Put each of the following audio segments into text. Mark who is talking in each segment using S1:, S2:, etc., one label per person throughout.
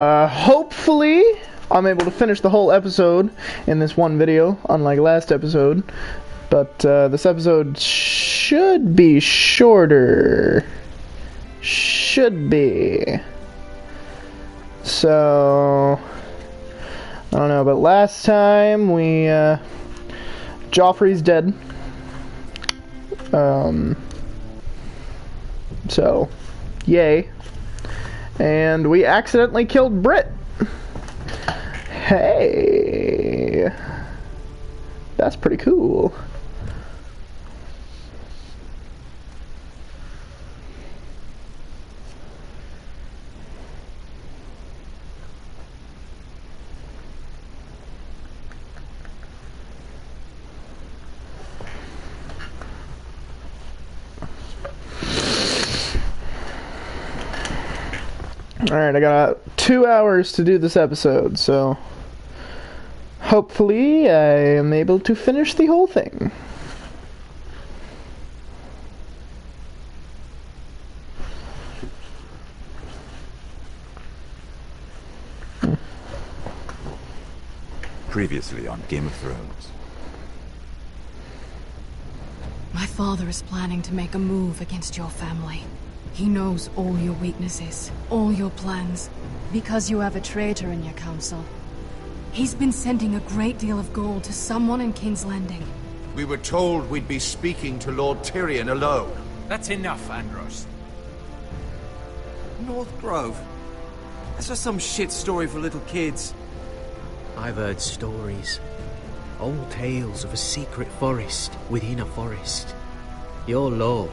S1: Hopefully, I'm able to finish the whole episode in this one video, unlike last episode. But this episode should be shorter. Should be. So, I don't know, but last time we, Joffrey's dead. So, yay. And we accidentally killed Britt. Hey. That's pretty cool. Alright, I got 2 hours to do this episode, so hopefully I am able to finish the whole thing.
S2: Previously on Game of Thrones.
S3: My father is planning to make a move against your family. He knows all your weaknesses, all your plans, because you have a traitor in your council. He's been sending a great deal of gold to someone in King's Landing.
S4: We were told we'd be speaking to Lord Tyrion alone.
S5: That's enough, Andros.
S6: North Grove? That's just some shit story for little kids.
S7: I've heard stories. Old tales of a secret forest within a forest. Your lord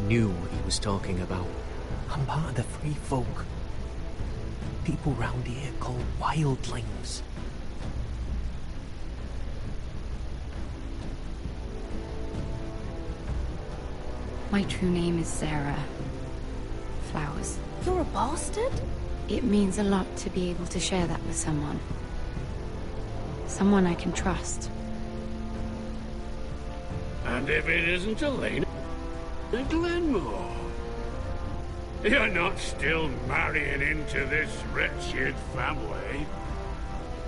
S7: knew what he was talking about. I'm part of the free folk. People round here called wildlings.
S8: My true name is Sarah Flowers.
S3: You're a bastard?
S8: It means a lot to be able to share that with someone. Someone I can trust.
S9: And if it isn't Elena Glenmore, you're not still marrying into this wretched family.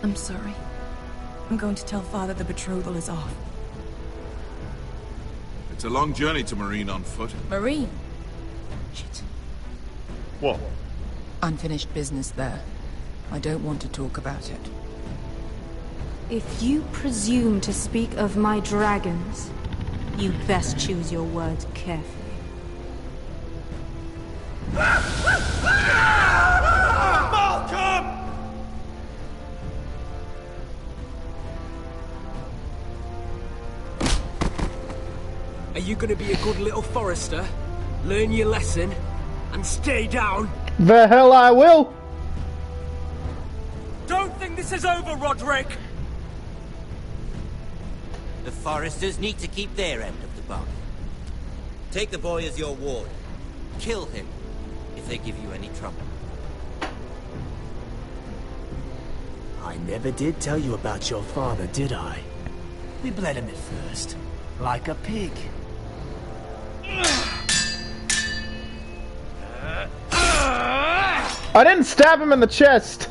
S3: I'm sorry. I'm going to tell Father the betrothal is off.
S4: It's a long journey to Marine on foot.
S10: Marine? Shit.
S4: What?
S10: Unfinished business there. I don't want to talk about it.
S11: If you presume to speak of my dragons, you best choose your words carefully.
S4: Malcolm!
S5: Are you gonna be a good little forester? Learn your lesson and stay down?
S1: The hell I will!
S5: Don't think this is over, Roderick!
S12: The foresters need to keep their end of the bargain. Take the boy as your ward. Kill him if they give you any trouble.
S13: I never did tell you about your father, did I? We bled him at first, like a pig.
S1: I didn't stab him in the chest!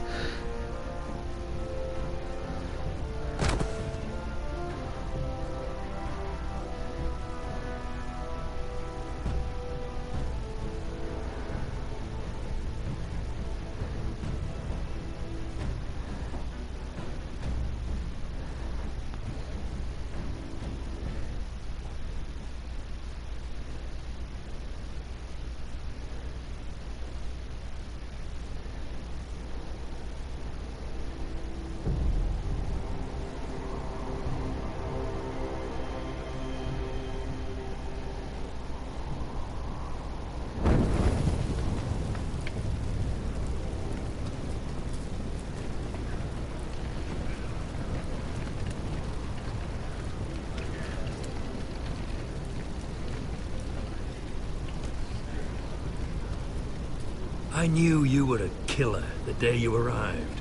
S9: I knew you were a killer the day you arrived.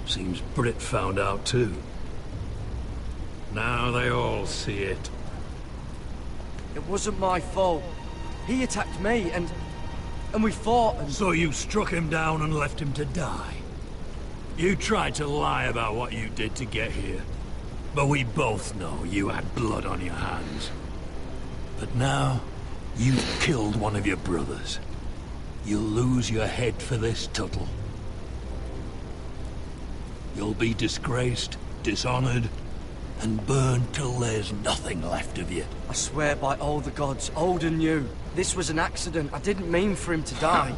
S9: Seems Britt found out too. Now they all see it.
S6: It wasn't my fault. He attacked me, and
S5: and we fought and...
S9: So you struck him down and left him to die? You tried to lie about what you did to get here. But we both know you had blood on your hands. But now, you've killed one of your brothers. You'll lose your head for this, Tuttle. You'll be disgraced, dishonored, and burned till there's nothing left of you.
S5: I swear by all the gods, old and new, this was an accident. I didn't mean for him to die.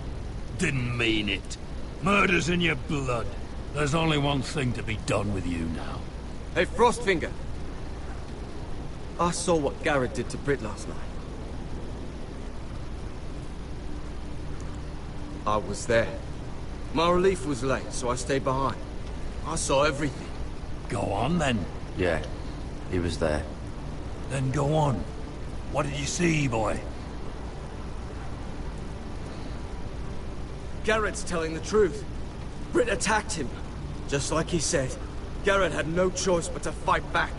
S9: Didn't mean it. Murder's in your blood. There's only one thing to be done with you now.
S5: Hey, Frostfinger. I saw what Garrett did to Britt last night. I was there. My relief was late, so I stayed behind. I saw everything.
S9: Go on, then.
S2: Yeah, he was there.
S9: Then go on. What did you see, boy?
S5: Garrett's telling the truth. Britt attacked him. Just like he said. Garrett had no choice but to fight back.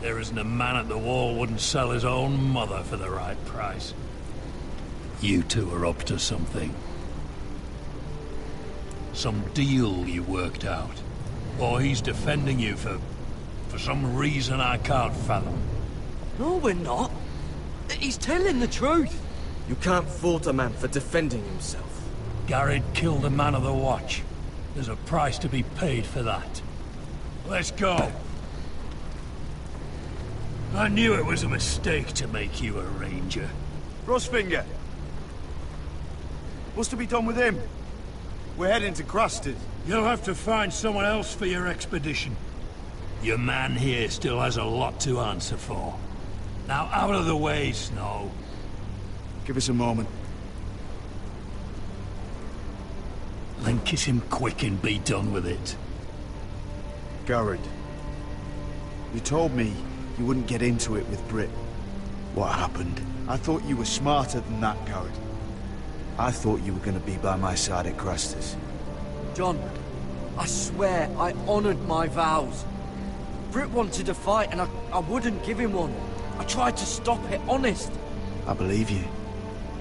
S9: There isn't a man at the wall wouldn't sell his own mother for the right price. You two are up to something. Some deal you worked out. Or he's defending you for some reason I can't fathom.
S5: No, we're not. He's telling the truth. You can't fault a man for defending himself.
S9: Garrett killed a man of the watch. There's a price to be paid for that. Let's go. I knew it was a mistake to make you a ranger.
S14: Frostfinger. What's to be done with him? We're heading to Crusters.
S9: You'll have to find someone else for your expedition. Your man here still has a lot to answer for. Now out of the way, Snow.
S14: Give us a moment.
S9: Then kiss him quick and be done with it.
S14: Garrett. You told me you wouldn't get into it with Britt. What happened? I thought you were smarter than that, Garrett. I thought you were going to be by my side at Crusters.
S5: John, I swear I honored my vows. Britt wanted to fight and I wouldn't give him one. I tried to stop it, honest.
S14: I believe you.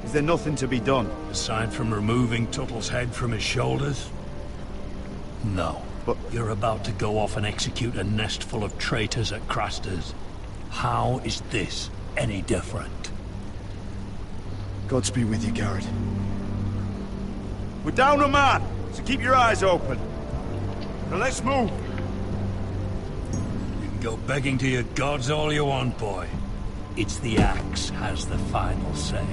S14: Is there nothing to be done?
S9: Aside from removing Tuttle's head from his shoulders? No. But you're about to go off and execute a nest full of traitors at Crusters. How is this any different?
S14: Godspeed with you, Garrett. We're down a man, so keep your eyes open. Now let's move.
S9: You can go begging to your gods all you want, boy. It's the axe has the final say.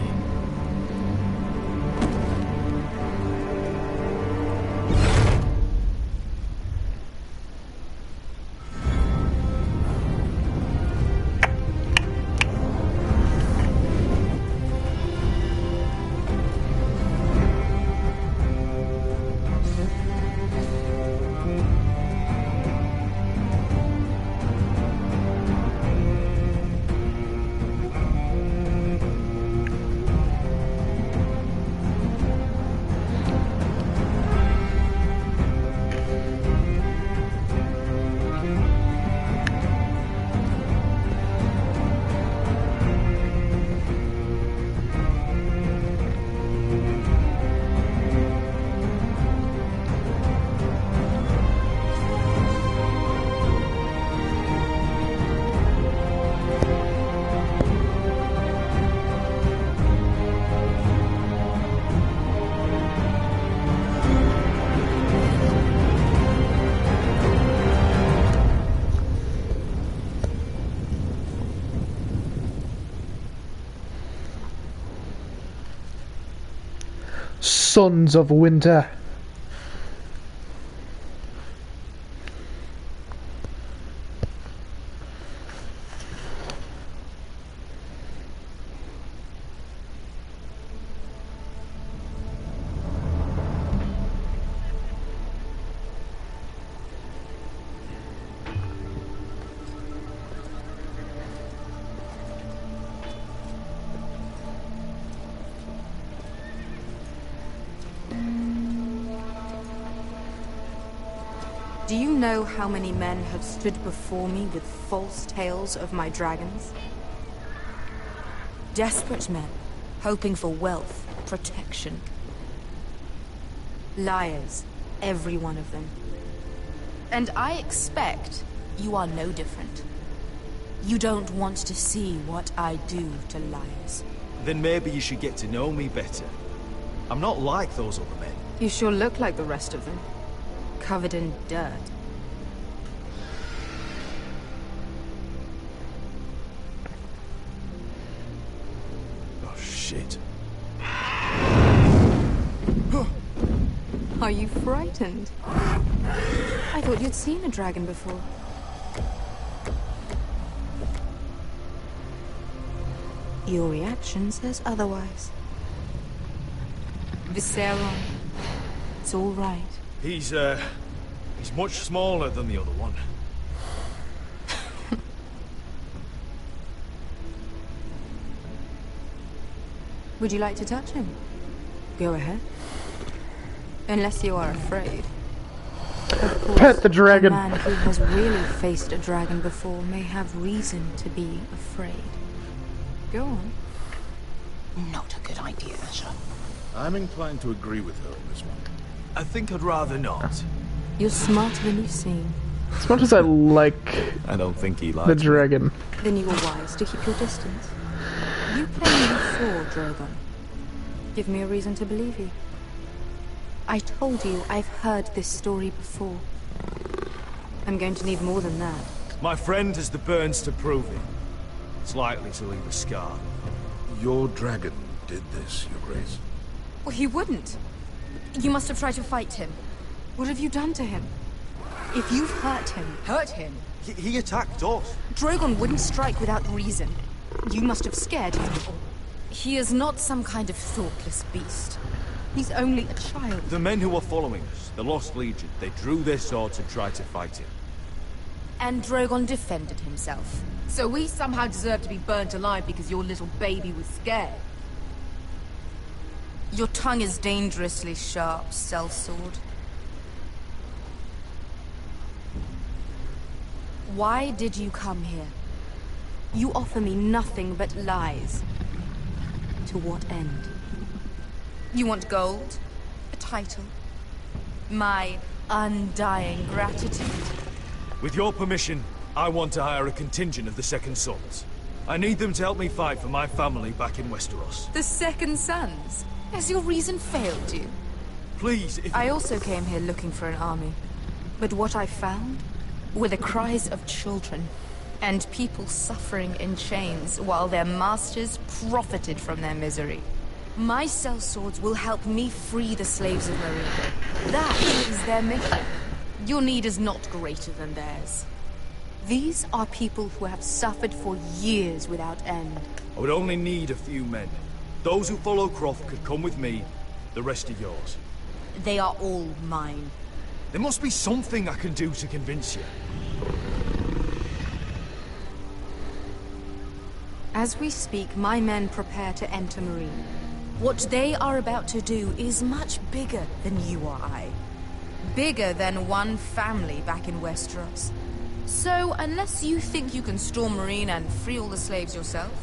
S1: Sons of Winter.
S11: Do you know how many men have stood before me with false tales of my dragons? Desperate men, hoping for wealth protection. Liars, every one of them. And I expect you are no different. You don't want to see what I do to liars.
S15: Then maybe you should get to know me better. I'm not like those other men.
S11: You sure look like the rest of them. Covered in dirt.
S15: Oh, shit.
S11: Are you frightened? I thought you'd seen a dragon before. Your reaction says otherwise. Visceral. It's all right.
S15: He's much smaller than the other one.
S11: Would you like to touch him? Go ahead. Unless you are afraid. Of course,
S1: Pet the dragon.
S11: A man who has really faced a dragon before may have reason to be afraid. Go on.
S10: Not a good idea, Asher.
S4: I'm inclined to agree with her on this one.
S15: I think I'd rather not.
S11: You're smarter than you seem.
S1: As much as I like
S15: I don't think he likes
S1: the dragon.
S11: Then you were wise to keep your distance. You plainly saw Drogon. Give me a reason to believe you. I told you I've heard this story before. I'm going to need more than that.
S15: My friend has the burns to prove it. It's likely to leave a scar.
S4: Your dragon did this, Your Grace.
S11: Well, he wouldn't. You must have tried to fight him. What have you done to him? If you've hurt him... Hurt him?
S15: He attacked us.
S11: Drogon wouldn't strike without reason. You must have scared him. He is not some kind of thoughtless beast. He's only a child.
S15: The men who were following us, the Lost Legion, they drew their swords and tried to fight him.
S11: And Drogon defended himself.
S10: So we somehow deserve to be burnt alive because your little baby was scared.
S11: Your tongue is dangerously sharp, sellsword. Why did you come here? You offer me nothing but lies. To what end? You want gold? A title? My undying gratitude?
S15: With your permission, I want to hire a contingent of the Second Sons. I need them to help me fight for my family back in Westeros.
S11: The Second Sons? Has your reason failed you?
S15: Please, if...
S11: I also came here looking for an army. But what I found were the cries of children and people suffering in chains while their masters profited from their misery. My sellswords will help me free the slaves of Meereen. That is their mission. Your need is not greater than theirs. These are people who have suffered for years without end.
S15: I would only need a few men. Those who follow Croft could come with me, the rest are yours.
S11: They are all mine.
S15: There must be something I can do to convince you.
S11: As we speak, my men prepare to enter Meereen. What they are about to do is much bigger than you or I. Bigger than one family back in Westeros. So, unless you think you can storm Meereen and free all the slaves yourself,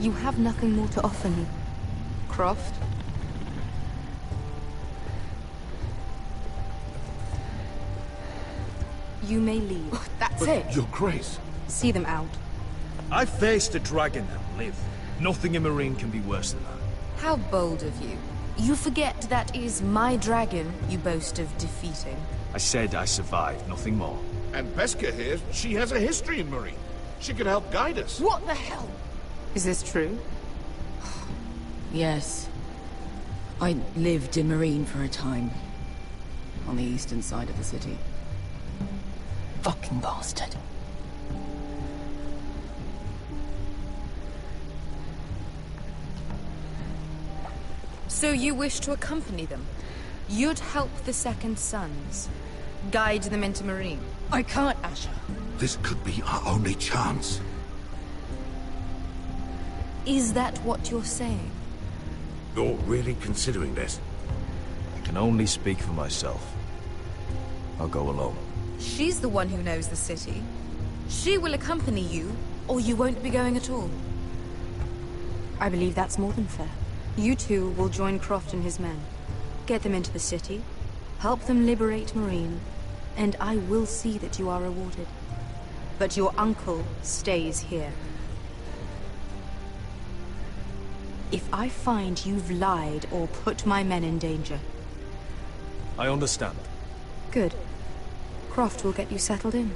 S11: you have nothing more to offer me, Croft. You may leave.
S10: That's it.
S4: Your Grace.
S11: See them out.
S15: I faced a dragon and lived. Nothing in Meereen can be worse than that.
S11: How bold of you. You forget that is my dragon you boast of defeating.
S15: I said I survived, nothing more.
S4: And Beskha here, she has a history in Meereen. She could help guide us.
S10: What the hell?
S11: Is this true?
S10: Yes. I lived in Meereen for a time. On the eastern side of the city. Fucking bastard.
S11: So you wish to accompany them? You'd help the Second Sons. Guide them into Meereen.
S10: I can't, Asher.
S4: This could be our only chance.
S11: Is that what you're saying?
S4: You're really considering this?
S15: I can only speak for myself. I'll go alone.
S11: She's the one who knows the city. She will accompany you, or you won't be going at all. I believe that's more than fair.
S3: You two will join Croft and his men. Get them into the city, help them liberate Marine, and I will see that you are rewarded. But your uncle stays here. If I find you've lied or put my men in danger...
S15: I understand.
S3: Good. Croft will get you settled in.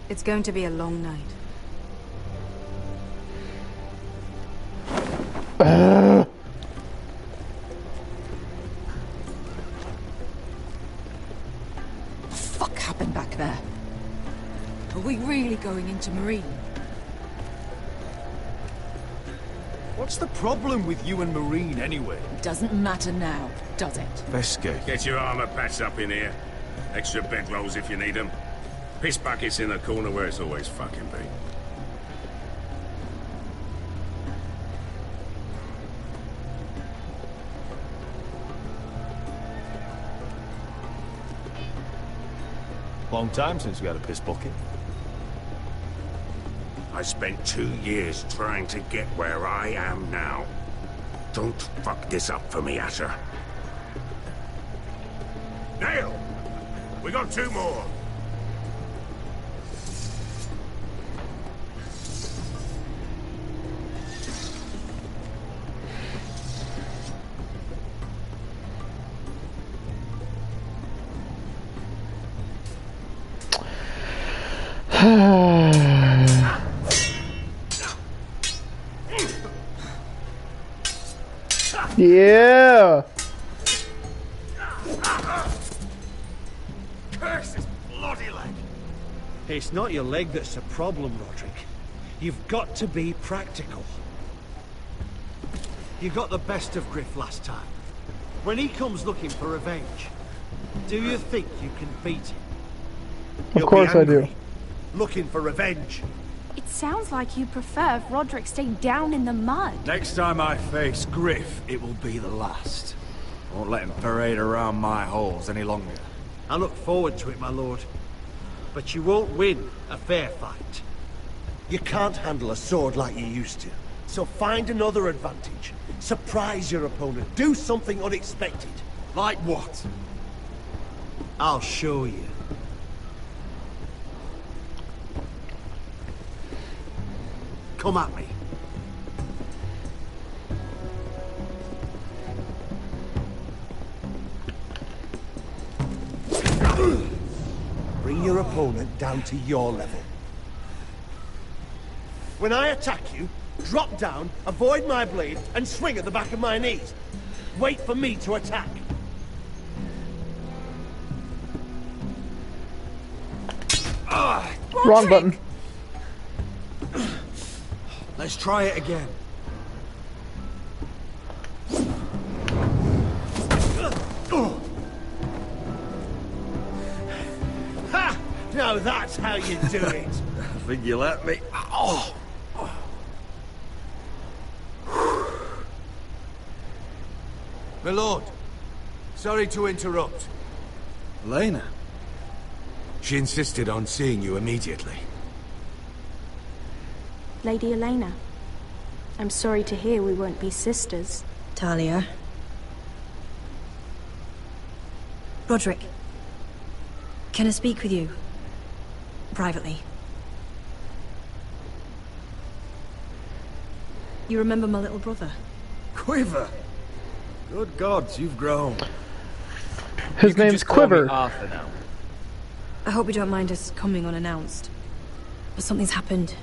S3: It's going to be a long night.
S10: What the fuck happened back there?
S3: Are we really going into Marine?
S15: What's the problem with you and Marine, anyway?
S10: Doesn't matter now, does it?
S15: Vesca.
S4: Get your armor patched up in here. Extra bedrolls if you need them. Piss buckets in the corner where it's always fucking been.
S15: Long time since we had a piss bucket.
S4: I spent 2 years trying to get where I am now. Don't fuck this up for me, Asher. Nail! We got 2 more.
S1: Yeah.
S4: Curse his bloody leg.
S16: It's not your leg that's a problem, Roderick. You've got to be practical. You got the best of Griff last time. When he comes looking for revenge, do you think you can beat him?
S1: Of course I do.
S16: Looking for revenge.
S17: It sounds like you prefer if Roderick stayed down in the mud.
S15: Next time I face Griff, it will be the last. I won't let him parade around my halls any longer.
S16: I look forward to it, my lord. But you won't win a fair fight. You can't handle a sword like you used to. So find another advantage. Surprise your opponent. Do something unexpected.
S15: Like what?
S16: I'll show you. Come at me. Bring your opponent down to your level. When I attack you, drop down, avoid my blade, and swing at the back of my knees. Wait for me to attack.
S1: Wrong button.
S15: Let's try it again.
S16: Ha! Now that's how you do it.
S15: I think you let me. Oh!
S6: My lord, sorry to interrupt.
S15: Elena?
S6: She insisted on seeing you immediately.
S17: Lady Elena, I'm sorry to hear we won't be sisters.
S18: Talia. Roderick, can I speak with you? Privately. You remember my little brother?
S15: Quiver! Good gods, you've grown.
S1: His name's Quiver.
S7: Arthur now.
S18: I hope you don't mind us coming unannounced. But something's happened.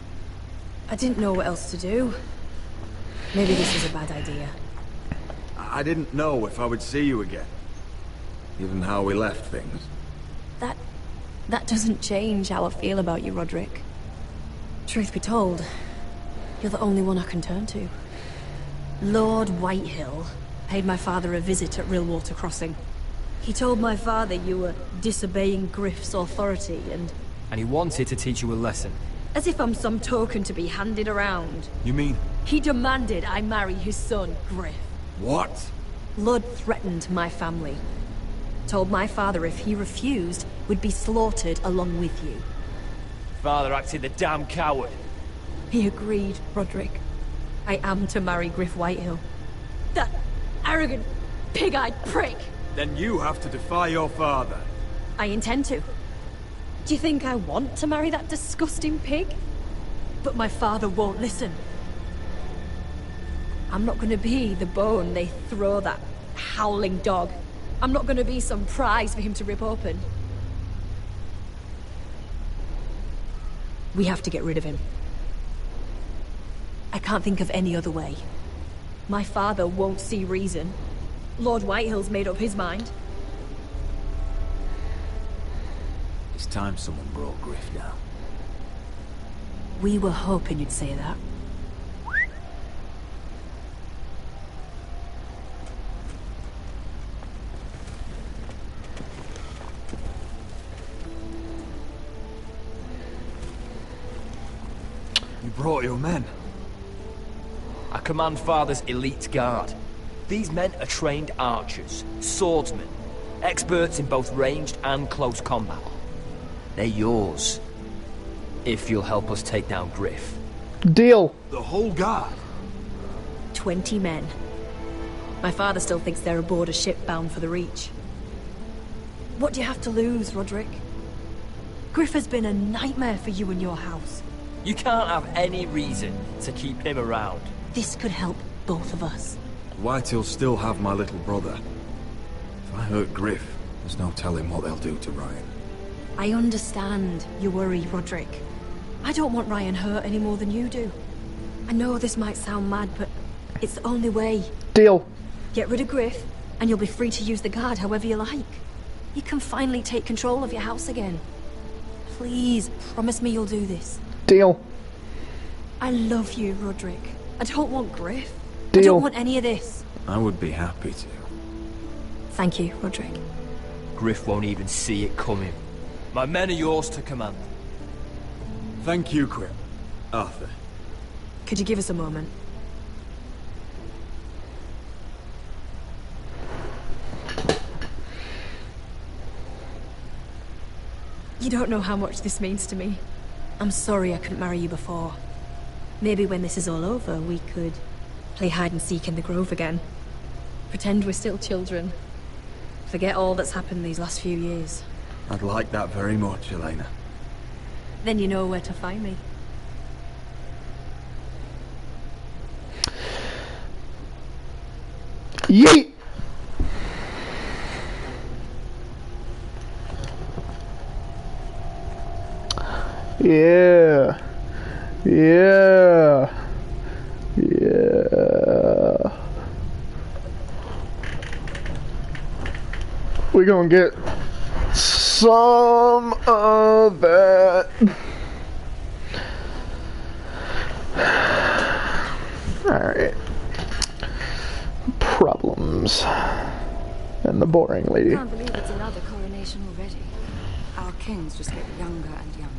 S18: I didn't know what else to do. Maybe this is a bad idea.
S15: I didn't know if I would see you again. Given how we left things.
S18: That doesn't change how I feel about you, Roderick. Truth be told, you're the only one I can turn to. Lord Whitehill paid my father a visit at Rillwater Crossing. He told my father you were disobeying Griff's authority and
S19: he wanted to teach you a lesson.
S18: as if I'm some token to be handed around.
S15: You mean?
S18: He demanded I marry his son, Griff.
S15: What?
S18: Lud threatened my family. Told my father if he refused, we'd be slaughtered along with you.
S19: Father acted the damn coward.
S18: He agreed, Roderick. I am to marry Griff Whitehill. That arrogant, pig-eyed prick!
S15: Then you have to defy your father.
S18: I intend to. Do you think I want to marry that disgusting pig? But my father won't listen. I'm not gonna be the bone they throw that howling dog. I'm not gonna be some prize for him to rip open. We have to get rid of him. I can't think of any other way. My father won't see reason. Lord Whitehill's made up his mind.
S13: It's time someone brought Griff down.
S18: We were hoping you'd say that.
S15: You brought your men.
S19: I command Father's elite guard. These men are trained archers, swordsmen, experts in both ranged and close combat. They're yours, if you'll help us take down Griff.
S1: Deal.
S15: The whole guard?
S18: 20 men. My father still thinks they're aboard a ship bound for the Reach. What do you have to lose, Roderick? Griff has been a nightmare for you and your house.
S19: You can't have any reason to keep him around.
S18: This could help both of us.
S15: Whitehill'll still have my little brother. If I hurt Griff, there's no telling what they'll do to Ryan.
S18: I understand your worry, Roderick. I don't want Ryan hurt any more than you do. I know this might sound mad, but it's the only way.
S1: Deal.
S18: Get rid of Griff, and you'll be free to use the guard however you like. You can finally take control of your house again. Please, promise me you'll do this.
S1: Deal.
S18: I love you, Roderick. I don't want Griff.
S1: Deal.
S18: I don't want any of this.
S15: I would be happy to.
S18: Thank you, Roderick.
S19: Griff won't even see it coming. My men are yours to command.
S15: Thank you, Quip. Arthur.
S18: Could you give us a moment? You don't know how much this means to me. I'm sorry I couldn't marry you before. Maybe when this is all over, we could play hide and seek in the grove again. Pretend we're still children. Forget all that's happened these last few years.
S15: I'd like that very much, Elena.
S18: Then you know where to find me.
S1: Yeet! Yeah. Yeah. Yeah. We're gonna get some of that. Alright. Problems. And the boring lady.
S10: I can't believe it's another coronation already. Our kings just get younger and younger.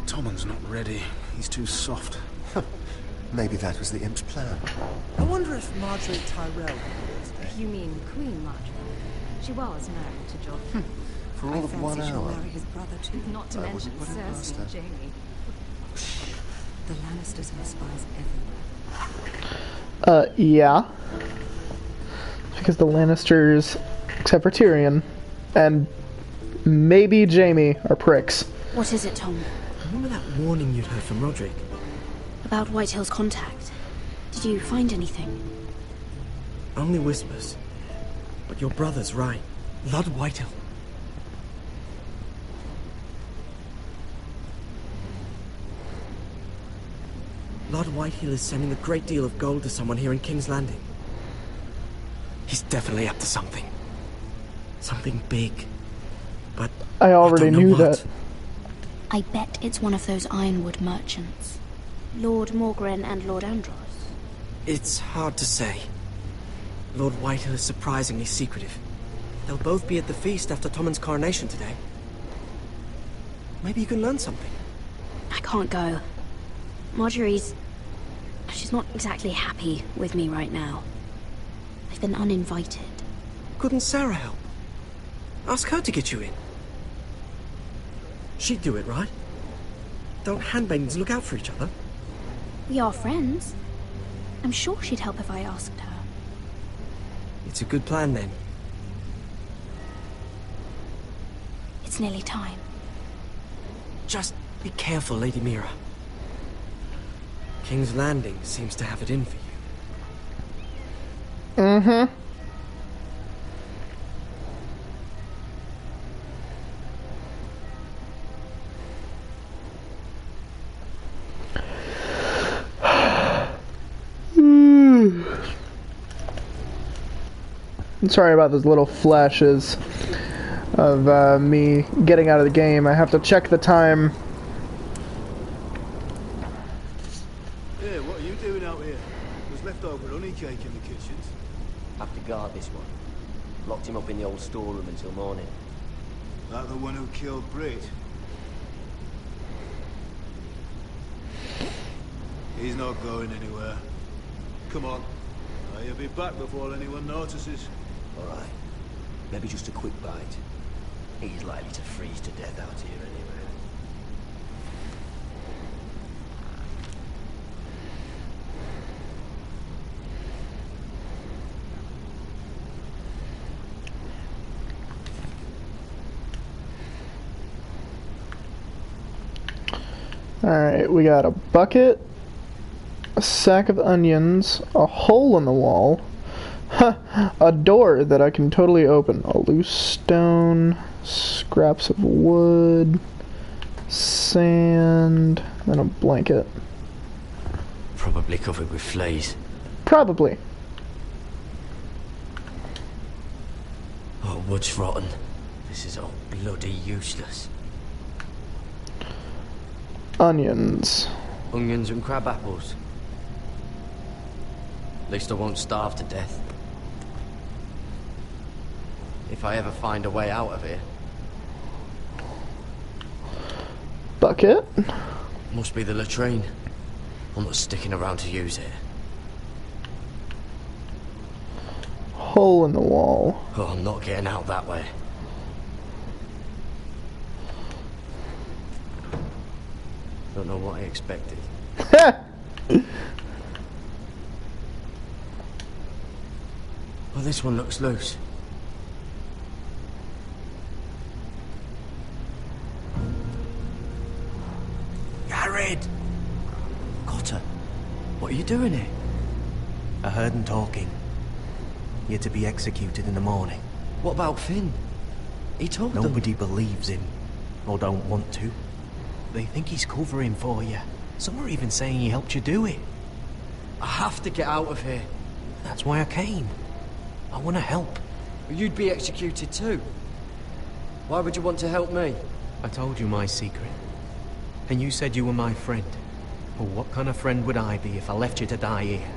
S14: Tommen's not ready. He's too soft.
S20: Maybe that was the imp's plan.
S6: I wonder if Marjorie Tyrell was there.
S10: You mean Queen Marjorie? She was married to John.
S20: For all of 1
S10: she'll
S20: hour.
S10: marry his brother too. Not to
S20: I
S10: mention
S20: wouldn't put it past
S10: Cersei and
S20: her.
S10: Jaime. The Lannisters have spies everywhere.
S1: Yeah. Because the Lannisters, except for Tyrion, and maybe Jaime, are pricks.
S17: What is it, Tom?
S7: Remember that warning you'd heard from Roderick?
S17: About Whitehill's contact. Did you find anything?
S7: Only whispers. But your brother's right. Lord Whitehill. Lord Whitehill is sending a great deal of gold to someone here in King's Landing. He's definitely up to something. Something big. But
S1: I already knew that.
S17: I bet it's one of those ironwood merchants. Lord Morgren and Lord Andros.
S7: It's hard to say. Lord Whitehill is surprisingly secretive. They'll both be at the feast after Tommen's coronation today. Maybe you can learn something.
S17: I can't go. Marjorie's... she's not exactly happy with me right now. I've been uninvited.
S7: Couldn't Sarah help? Ask her to get you in. She'd do it, right? Don't handmaidens look out for each other?
S17: We are friends. I'm sure she'd help if I asked her.
S7: It's a good plan then.
S17: It's nearly time.
S7: Just be careful, Lady Mira. King's Landing seems to have it in for you.
S1: Mm-hmm. I'm sorry about those little flashes of me getting out of the game. I have to check the time.
S21: Yeah, what are you doing out here? There's leftover honey cake in the kitchens.
S22: Have to guard this one. Locked him up in the old storeroom until morning.
S21: That the one who killed Brit? He's not going anywhere. Come on. He'll be back before anyone notices.
S22: Alright. Maybe just a quick bite. He's likely to freeze to death out here anyway.
S1: Alright, we got a bucket, a sack of onions, a hole in the wall, a door that I can totally open, a loose stone, scraps of wood, sand, and a blanket.
S2: Probably covered with fleas.
S1: Probably.
S2: Oh, wood's rotten. This is all bloody useless.
S1: Onions.
S2: Onions and crab apples. At least I won't starve to death. If I ever find a way out of here.
S1: Bucket.
S2: Must be the latrine. I'm not sticking around to use it.
S1: Hole in the wall.
S2: Oh, I'm not getting out that way. Don't know what I expected. Well, this one looks loose.
S7: Jared!
S2: Cotter, what are you doing here?
S7: I heard him talking. You're to be executed in the morning.
S2: What about Finn? He told them.
S7: Nobody believes him, or don't want to. They think he's covering for you. Some are even saying he helped you do it.
S2: I have to get out of here.
S7: That's why I came. I want to help.
S2: You'd be executed too. Why would you want to help me?
S7: I told you my secret. And you said you were my friend. Well, what kind of friend would I be if I left you to die here?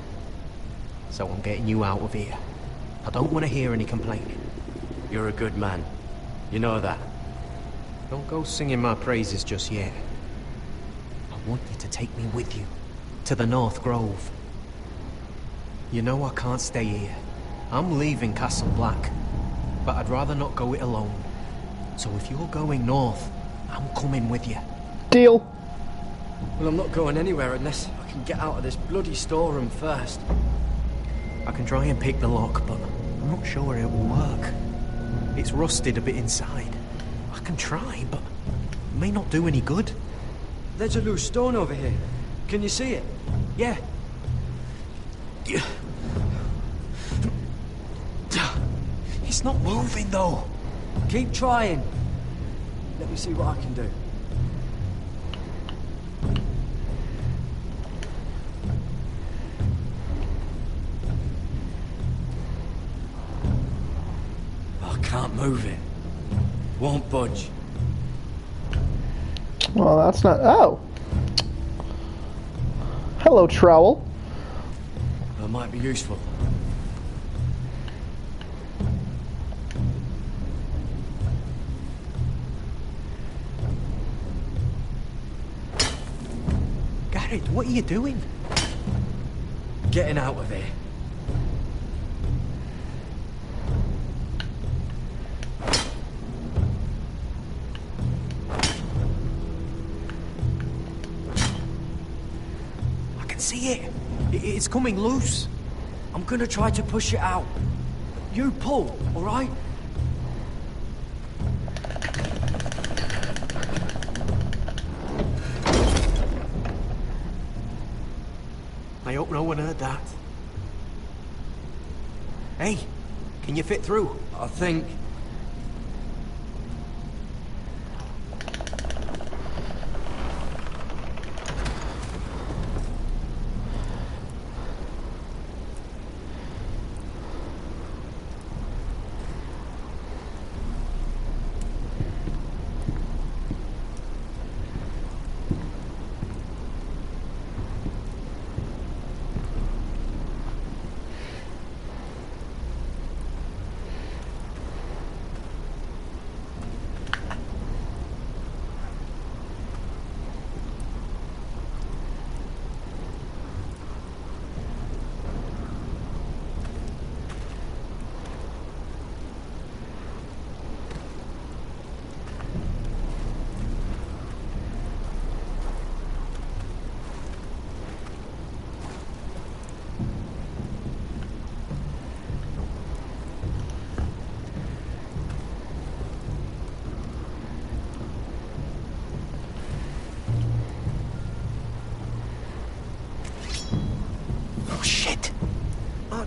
S7: So I'm getting you out of here. I don't want to hear any complaining.
S2: You're a good man. You know that.
S7: Don't go singing my praises just yet. I want you to take me with you. To the North Grove. You know I can't stay here. I'm leaving Castle Black. But I'd rather not go it alone. So if you're going north, I'm coming with you.
S1: Deal.
S2: Well, I'm not going anywhere unless I can get out of this bloody storeroom first.
S7: I can try and pick the lock, but I'm not sure it will work. It's rusted a bit inside. I can try, but it may not do any good.
S2: There's a loose stone over here. Can you see it?
S7: Yeah. It's not moving, though.
S2: Keep trying. Let me see what I can do. I can't move it. Won't budge.
S1: Well, that's not... Oh! Hello, trowel.
S2: That might be useful.
S7: Garrett, what are you doing?
S2: Getting out of here.
S7: See it? It's coming loose.
S2: I'm gonna try to push it out.
S5: You pull, all right?
S7: I hope no one heard that. Hey, can you fit through?
S5: I think...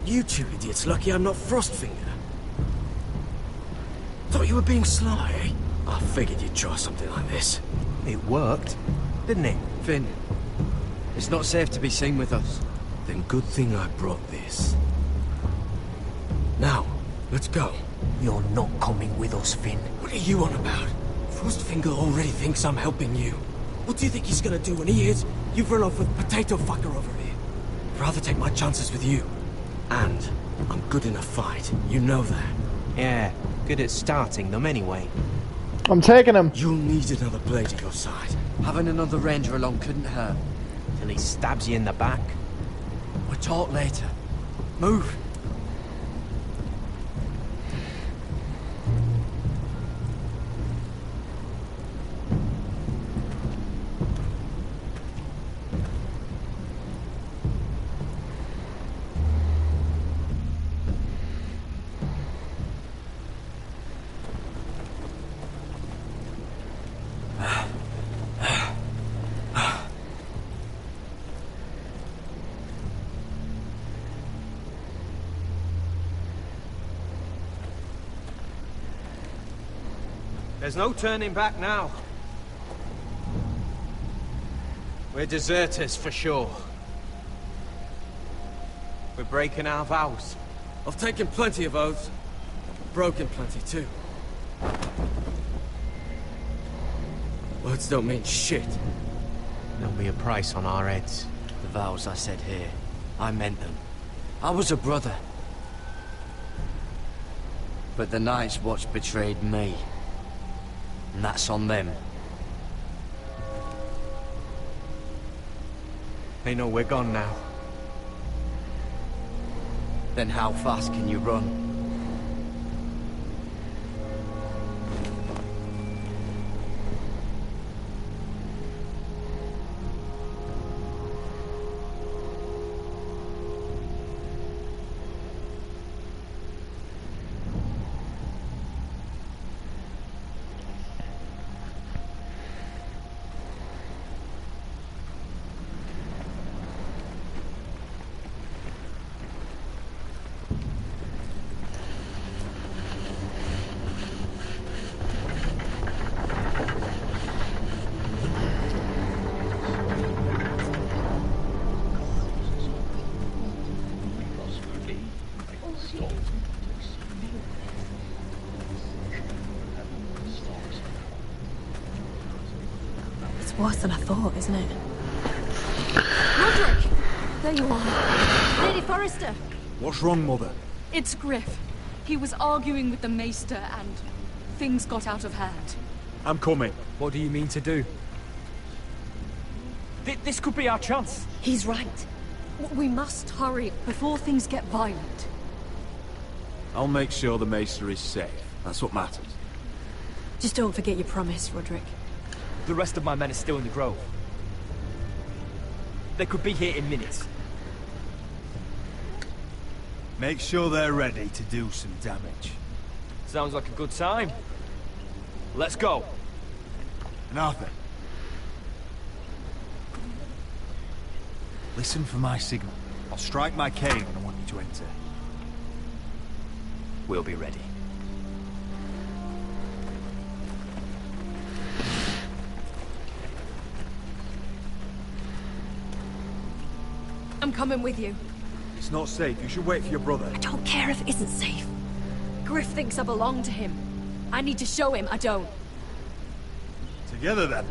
S2: You two idiots lucky I'm not Frostfinger. Thought you were being sly, eh? I figured you'd try something like this.
S7: It worked, didn't it?
S5: Finn, it's not safe to be seen with us.
S2: Then good thing I brought this. Now, let's go.
S7: You're not coming with us, Finn.
S2: What are you on about? Frostfinger already thinks I'm helping you. What do you think he's gonna do when he hears you've run off with Potato Fucker over here? I'd rather take my chances with you. And I'm good in a fight. You know that.
S7: Yeah, good at starting them anyway.
S1: I'm taking him.
S2: You'll need another blade at your side.
S5: Having another ranger along couldn't hurt.
S7: Till he stabs you in the back.
S5: We'll talk later. Move.
S7: There's no turning back now. We're deserters for sure. We're breaking our vows.
S5: I've taken plenty of oaths. Broken plenty too. Words don't mean shit.
S7: There'll be a price on our heads.
S5: The vows I said here, I meant them. I was a brother. But the Night's Watch betrayed me. And that's on them.
S7: They know we're gone now.
S5: Then how fast can you run?
S18: Worse than I thought, isn't it?
S3: Roderick! There you are. Lady Forrester.
S15: What's wrong, Mother?
S3: It's Griff. He was arguing with the Maester and things got out of hand.
S15: I'm coming.
S19: What do you mean to do? This could be our chance.
S3: He's right. We must hurry before things get violent.
S15: I'll make sure the Maester is safe. That's what matters.
S18: Just don't forget your promise, Roderick.
S19: The rest of my men are still in the grove. They could be here in minutes.
S15: Make sure they're ready to do some damage.
S19: Sounds like a good time. Let's go.
S15: And Arthur, listen for my signal. I'll strike my cane when I want you to enter.
S19: We'll be ready.
S18: I'm coming with you.
S15: It's not safe. You should wait for your brother.
S18: I don't care if it isn't safe. Griff thinks I belong to him. I need to show him I don't.
S15: Together then.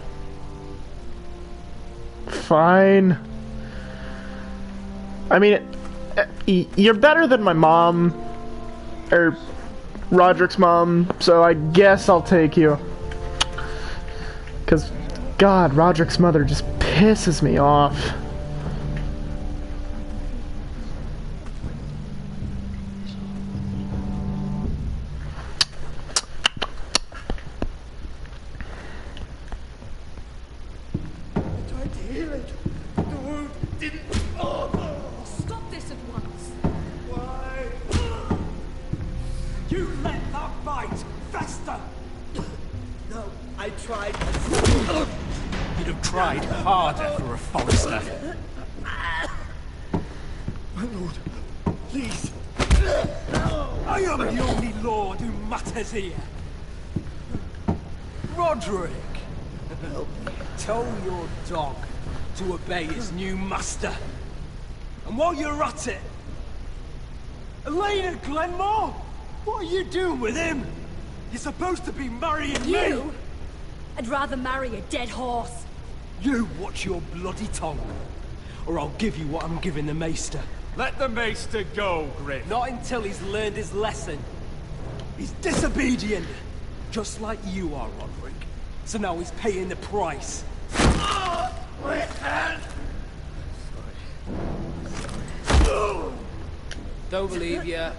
S1: Fine. I mean, you're better than my mom, or Roderick's mom, so I guess I'll take you. Because, God, Roderick's mother just pisses me off.
S2: Roderick! Tell your dog to obey his new master. And while you're at it... Elena Glenmore! What are you doing with him? You're supposed to be marrying me!
S18: I'd rather marry a dead horse.
S2: You watch your bloody tongue, or I'll give you what I'm giving the Maester.
S15: Let the Maester go, Griff.
S2: Not until he's learned his lesson. He's disobedient, just like you are, Roderick. So now he's paying the price.
S19: Don't believe ya.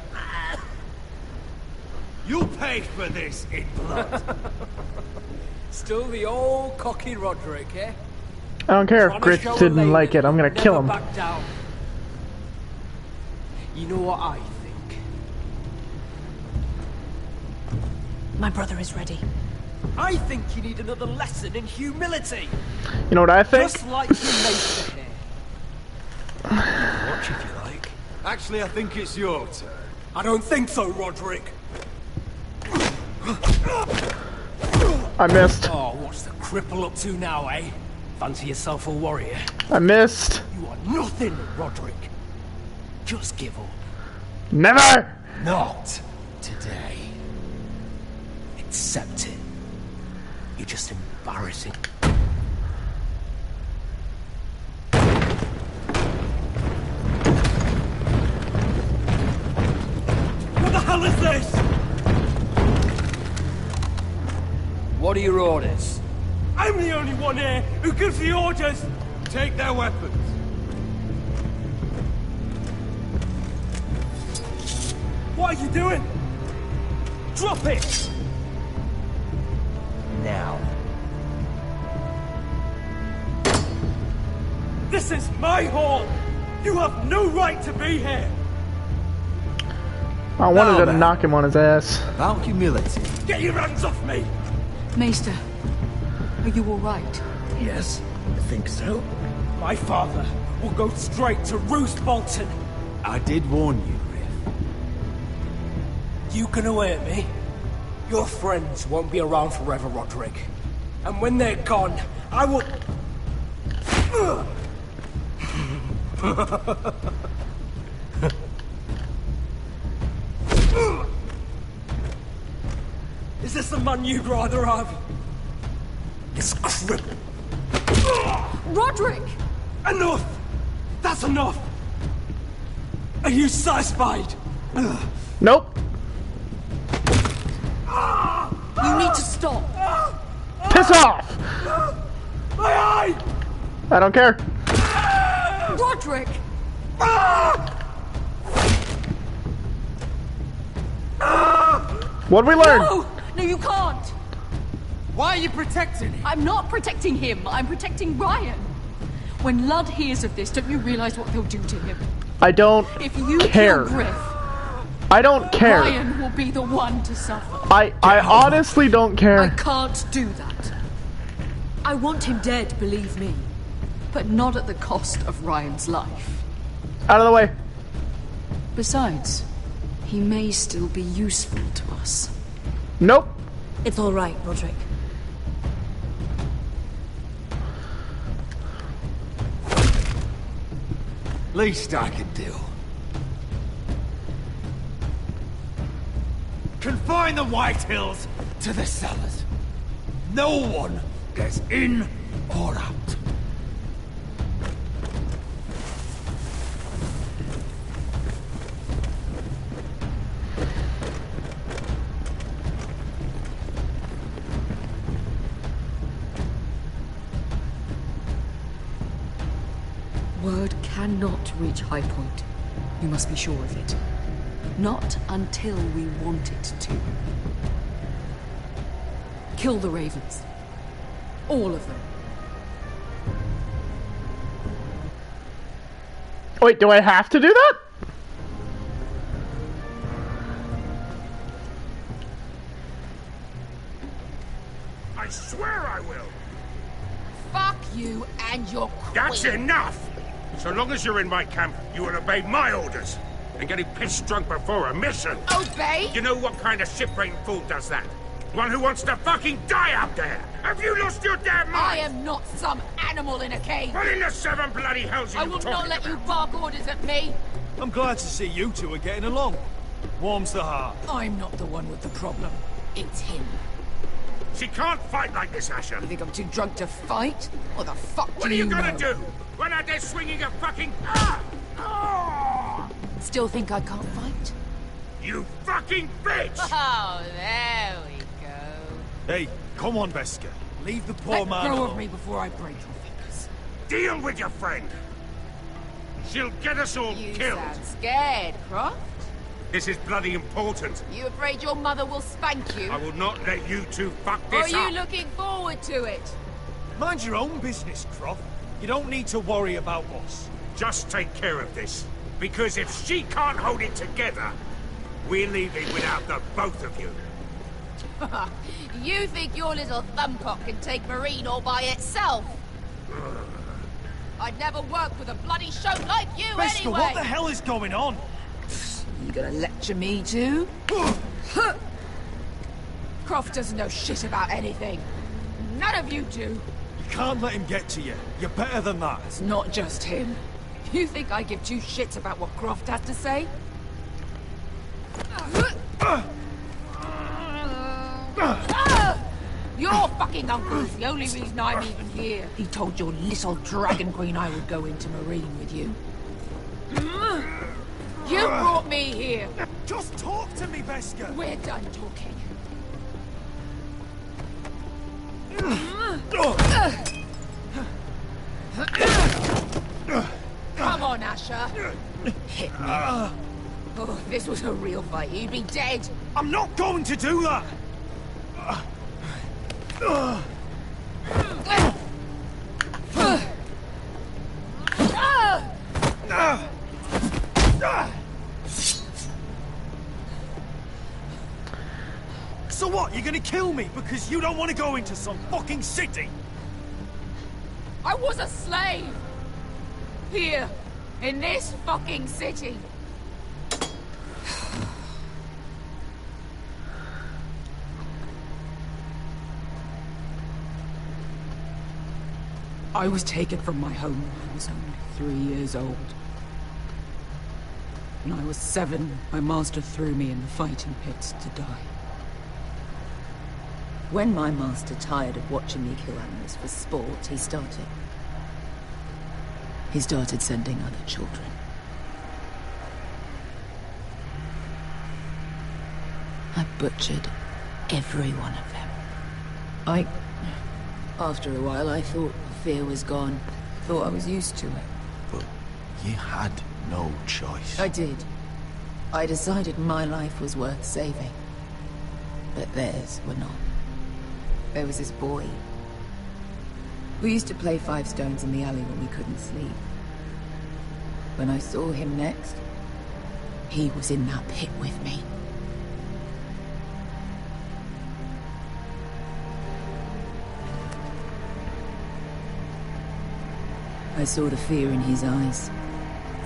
S15: You'll pay for this in blood.
S2: Still the old cocky Roderick, eh?
S1: I don't care if Griff didn't like it. I'm gonna kill him.
S2: Back down. You know what I think?
S18: My brother is ready.
S2: I think you need another lesson in humility.
S1: You know what I think?
S2: Just like your Maester here. Watch if you like.
S15: Actually, I think it's your turn.
S2: I don't think so, Roderick.
S1: I missed.
S2: Oh, what's the cripple up to now, eh? Fancy yourself a warrior.
S1: I missed.
S2: You are nothing, Roderick. Just give up.
S1: Never!
S2: Not today. Accept it. You're just embarrassing. What the hell is this?
S19: What are your orders?
S2: I'm the only one here who gives the orders.
S15: Take their weapons.
S2: What are you doing? Drop it!
S19: Now.
S2: This is my hall! You have no right to be here!
S1: I wanted to knock him on his ass.
S15: About humility.
S2: Get your hands off me!
S3: Maester, are you alright?
S2: Yes, I think so. My father will go straight to Roose Bolton.
S15: I did warn you, Griff.
S2: You can away at me. Your friends won't be around forever, Roderick. And when they're gone, I will... Is this the man you'd rather have? This cripple.
S18: Roderick!
S2: Enough! That's enough! Are you satisfied?
S1: Nope.
S18: You need to stop.
S1: Piss off!
S2: My eye!
S1: I don't care.
S18: Roderick!
S1: What'd we learn?
S18: No! No, you can't!
S2: Why are you protecting him?
S3: I'm not protecting him. I'm protecting Ryan. When Ludd hears of this, don't you realize what they'll do to him?
S1: I don't
S3: If you
S1: care.
S3: kill Griff,
S1: I don't care.
S3: Ryan will be the one to suffer.
S1: I honestly don't care.
S3: I can't do that. I want him dead, believe me. But not at the cost of Ryan's life.
S1: Out of the way.
S3: Besides, he may still be useful to us.
S1: Nope.
S18: It's all right, Roderick.
S16: Least I can do. Confine the White Hills to the cellars. No one gets in or out.
S3: Word cannot reach High Point. You must be sure of it. Not until we want it to. Kill the ravens. All of them.
S1: Wait, do I have to do that?
S4: I swear I will.
S11: Fuck you and your queen.
S4: That's enough! So long as you're in my camp, you will obey my orders. And getting pissed drunk before a mission.
S11: Obey?
S4: You know what kind of ship-brained fool does that? One who wants to fucking die out there! Have you lost your damn mind?
S11: I am not some animal in a cage.
S4: What in the seven bloody hells are
S11: I
S4: you
S11: will
S4: talking
S11: not let
S4: about?
S11: you bark orders at me.
S15: I'm glad to see you two are getting along. Warms the heart.
S3: I'm not the one with the problem. It's him.
S4: She can't fight like this, Asher.
S3: You think I'm too drunk to fight? What the fuck
S4: What are you gonna do? Run out there swinging a fucking...
S3: Still think I can't fight?
S4: You fucking bitch!
S11: Oh, there we go.
S15: Hey, come on, Veska. Leave the poor
S3: Let
S15: man
S3: go
S15: alone.
S3: of me before I break your fingers.
S4: Deal with your friend. She'll get us all
S11: You
S4: killed.
S11: sound scared, Croft.
S4: This is bloody important.
S11: You afraid your mother will spank you?
S4: I will not let you two fuck
S11: Or are
S4: this
S11: you
S4: up.
S11: looking forward to it?
S15: Mind your own business, Croft. You don't need to worry about us.
S4: Just take care of this. Because if she can't hold it together, we're leaving without the both of you.
S11: You think your little thumbcock can take Marine all by itself? I'd never work with a bloody show like you
S15: Veska,
S11: anyway!
S15: what the hell is going on?
S3: You gonna lecture me too? Croft doesn't know shit about anything. None of you do.
S15: You can't let him get to you. You're better than that.
S3: It's not just him. You think I give two shits about what Croft has to say? Your fucking uncle's the only reason I'm even here. He told your little dragon queen I would go into Marine with you. You brought me here.
S15: Just talk to me, Veska.
S3: We're done talking. Come on, Asher. Hit me. Oh, if this was a real fight, you'd be dead.
S15: I'm not going to do that. So what? You're gonna kill me because you don't want to go into some fucking city?
S3: I was a slave. Here, in this fucking city. I was taken from my home when I was only 3 years old. When I was 7, my master threw me in the fighting pits to die.
S10: When my master tired of watching me kill animals for sport, he started sending other children. I butchered every one of them. After a while, I thought fear was gone. Thought I was used to it.
S14: But you had no choice.
S10: I did. I decided my life was worth saving. But theirs were not. There was this boy. We used to play 5 stones in the alley when we couldn't sleep. When I saw him next, He was in that pit with me. I saw the fear in his eyes.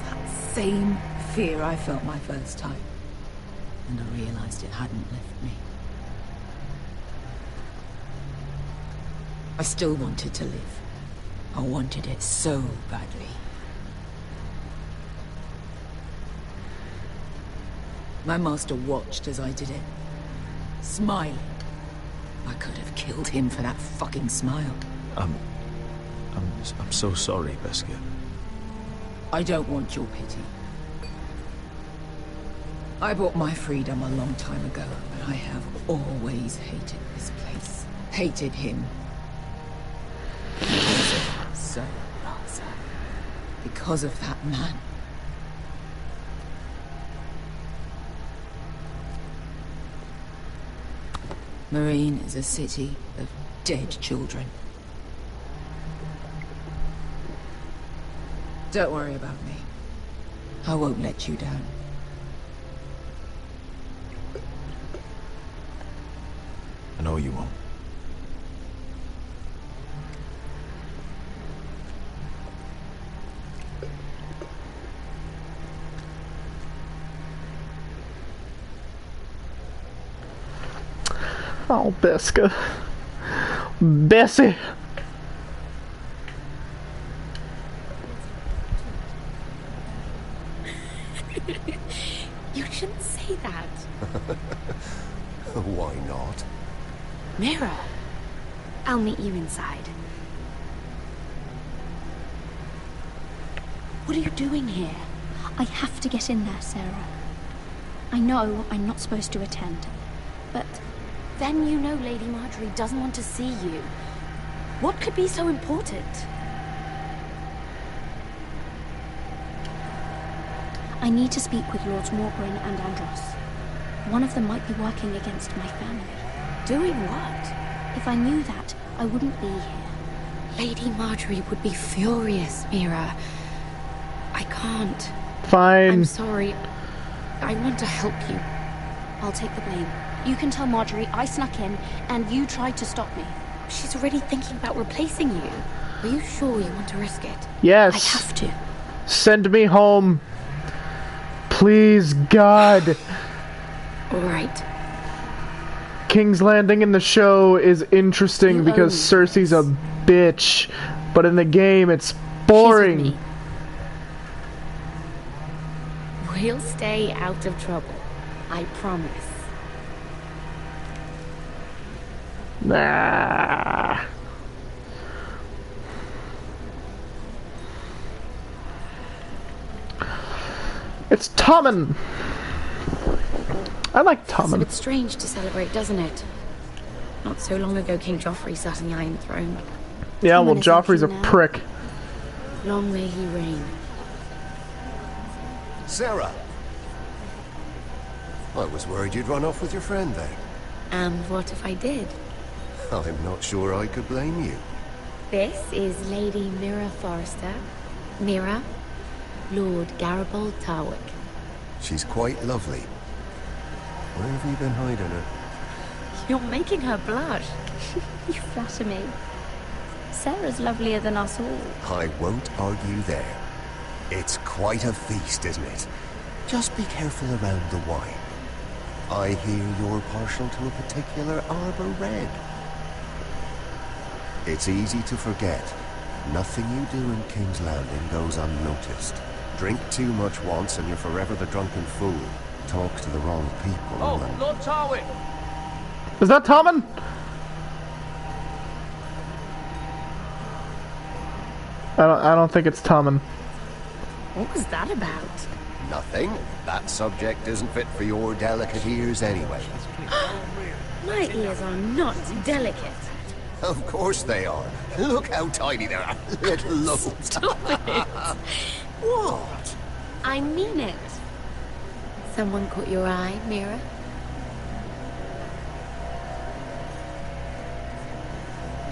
S10: That same fear I felt my first time. And I realized it hadn't left me. I still wanted to live. I wanted it so badly. My master watched as I did it, smiling. I could have killed him for that fucking smile.
S8: I'm so sorry, Beskir.
S10: I don't want your pity. I bought my freedom a long time ago, but I have always hated this place. Hated him. So, Raza. Because of that man. Marine is a city of dead children. Don't worry about me. I won't let you down.
S8: I know you won't.
S1: Oh, Beska. Bessie!
S17: You shouldn't say that.
S20: Why not?
S17: Mira, I'll meet you inside. What are you doing here? I have to get in there, Sarah. I know I'm not supposed to attend, but then you know Lady Marjorie doesn't want to see you. What could be so important? I need to speak with Lords Morgren and Andros. One of them might be working against my family. Doing what? If I knew that, I wouldn't be here. Lady Marjorie would be furious, Mira. I can't.
S1: Fine.
S17: I'm sorry. I want to help you. I'll take the blame. You can tell Marjorie I snuck in, and you tried to stop me. She's already thinking about replacing you. Are you sure you want to risk it?
S1: Yes.
S17: I have to.
S1: Send me home. Please, God.
S17: Alright.
S1: King's Landing in the show is interesting because Cersei's a bitch, but in the game it's boring.
S17: We'll stay out of trouble. I promise.
S1: Nah. It's Tommen. I like Tommen.
S17: It's a bit strange to celebrate, doesn't it? Not so long ago, King Joffrey sat on the Iron Throne.
S1: Yeah, well, Joffrey's a prick.
S17: Long may he reign.
S20: Sarah! I was worried you'd run off with your friend there.
S17: And what if I did?
S20: I'm not sure I could blame you.
S17: This is Lady Mira Forrester. Mira, Lord Garibald Tarwick.
S20: She's quite lovely. Where have you been hiding her?
S17: You're making her blush. You flatter me. Sarah's lovelier than us all.
S20: I won't argue there. It's quite a feast, isn't it? Just be careful around the wine. I hear you're partial to a particular Arbor Red. It's easy to forget. Nothing you do in King's Landing goes unnoticed. Drink too much once and you're forever the drunken fool. Talk to the wrong people and...
S19: Lord Tarwick!
S1: Is that Tommen? I don't think it's Tommen.
S17: What was that about?
S20: Nothing. That subject isn't fit for your delicate ears anyway.
S17: My ears are not delicate.
S20: Of course they are. Look how tiny they are. Little lobes.
S17: Stop it.
S20: What?
S17: I mean it. Someone caught your eye, Mira?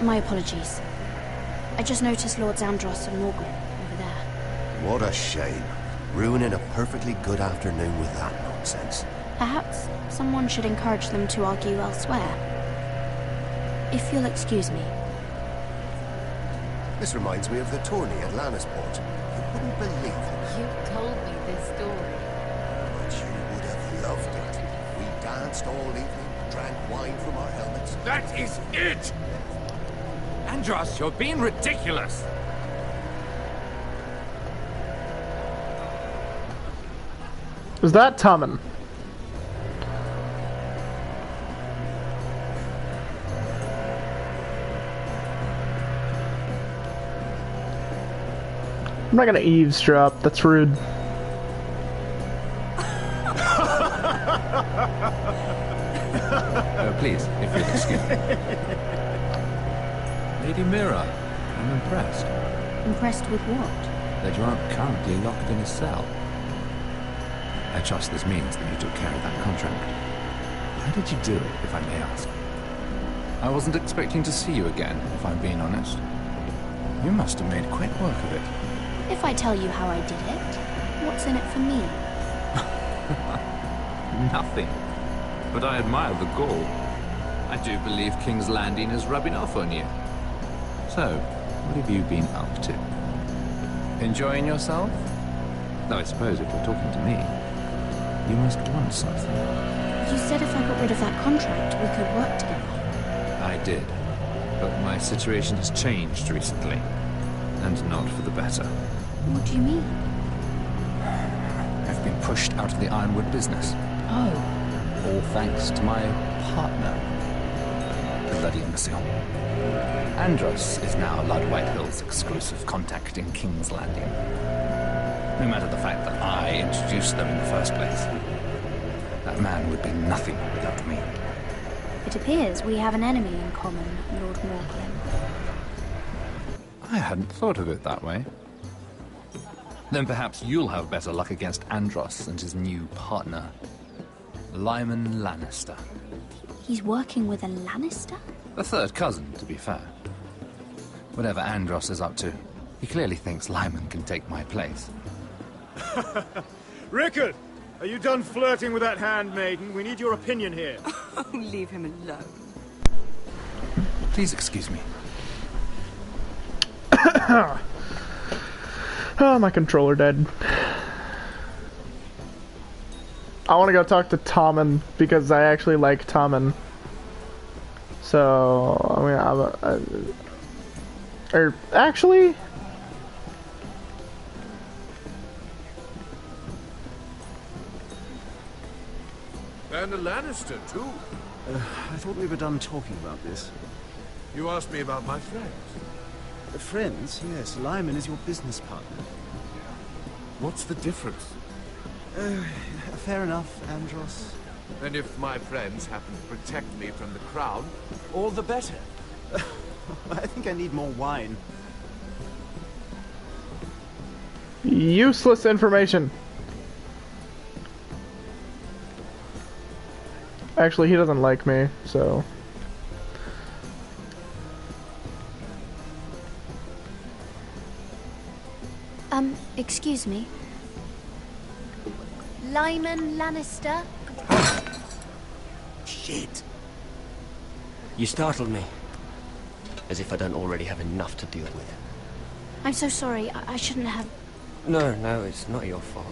S17: My apologies. I just noticed Lords Andros and Morgren over there.
S20: What a shame. Ruining a perfectly good afternoon with that nonsense.
S17: Perhaps someone should encourage them to argue elsewhere. If you'll excuse me.
S20: This reminds me of the tourney at Lannisport. You wouldn't believe it.
S9: You told me this story.
S20: But you would have loved it. We danced all evening, drank wine from our helmets.
S4: That is it! Andros, you're being ridiculous!
S1: Was that Tommen? I'm not gonna eavesdrop, that's rude.
S12: Please, if you'll excuse me. Lady Mira, I'm impressed.
S17: Impressed with what?
S12: That you aren't currently locked in a cell. I trust this means that you took care of that contract. How did you do it, if I may ask? I wasn't expecting to see you again, if I'm being honest. You must have made quick work of it.
S17: If I tell you how I did it, what's in it for me?
S12: Nothing. But I admire the gall. I do believe King's Landing is rubbing off on you. So, what have you been up to? Enjoying yourself? Though I suppose if you're talking to me, you must want something.
S17: You said if I got rid of that contract, we could work together.
S12: I did. But my situation has changed recently. And not for the better.
S17: What do you mean?
S12: I've been pushed out of the ironwood business.
S17: Oh.
S12: All thanks to my partner. Bloody imbecile. Andros is now Lord Whitehill's exclusive contact in King's Landing. No matter the fact that I introduced them in the first place. That man would be nothing without me.
S17: It appears we have an enemy in common, Lord Morgrim.
S12: I hadn't thought of it that way. Then perhaps you'll have better luck against Andros and his new partner, Lyman Lannister.
S17: He's working with a Lannister?
S12: A third cousin, to be fair. Whatever Andros is up to, he clearly thinks Lyman can take my place.
S15: Rickard! Are you done flirting with that handmaiden? We need your opinion here.
S9: Oh, leave him alone.
S12: Please excuse me.
S1: Oh, my controller dead. I want to go talk to Tommen because I actually like Tommen. So, I mean, or actually,
S4: And a Lannister, too.
S21: I thought we were done talking about this.
S4: You asked me about my friends.
S21: Friends? Yes, Lyman is your business partner.
S4: What's the difference?
S21: Fair enough, Andros.
S4: And if my friends happen to protect me from the crown, all the better.
S21: I think I need more wine.
S1: useless information. Actually, he doesn't like me, so...
S17: Excuse me. Lyman Lannister?
S22: Shit. You startled me. As if I don't already have enough to deal with.
S17: I'm so sorry. I shouldn't have...
S22: No, it's not your fault.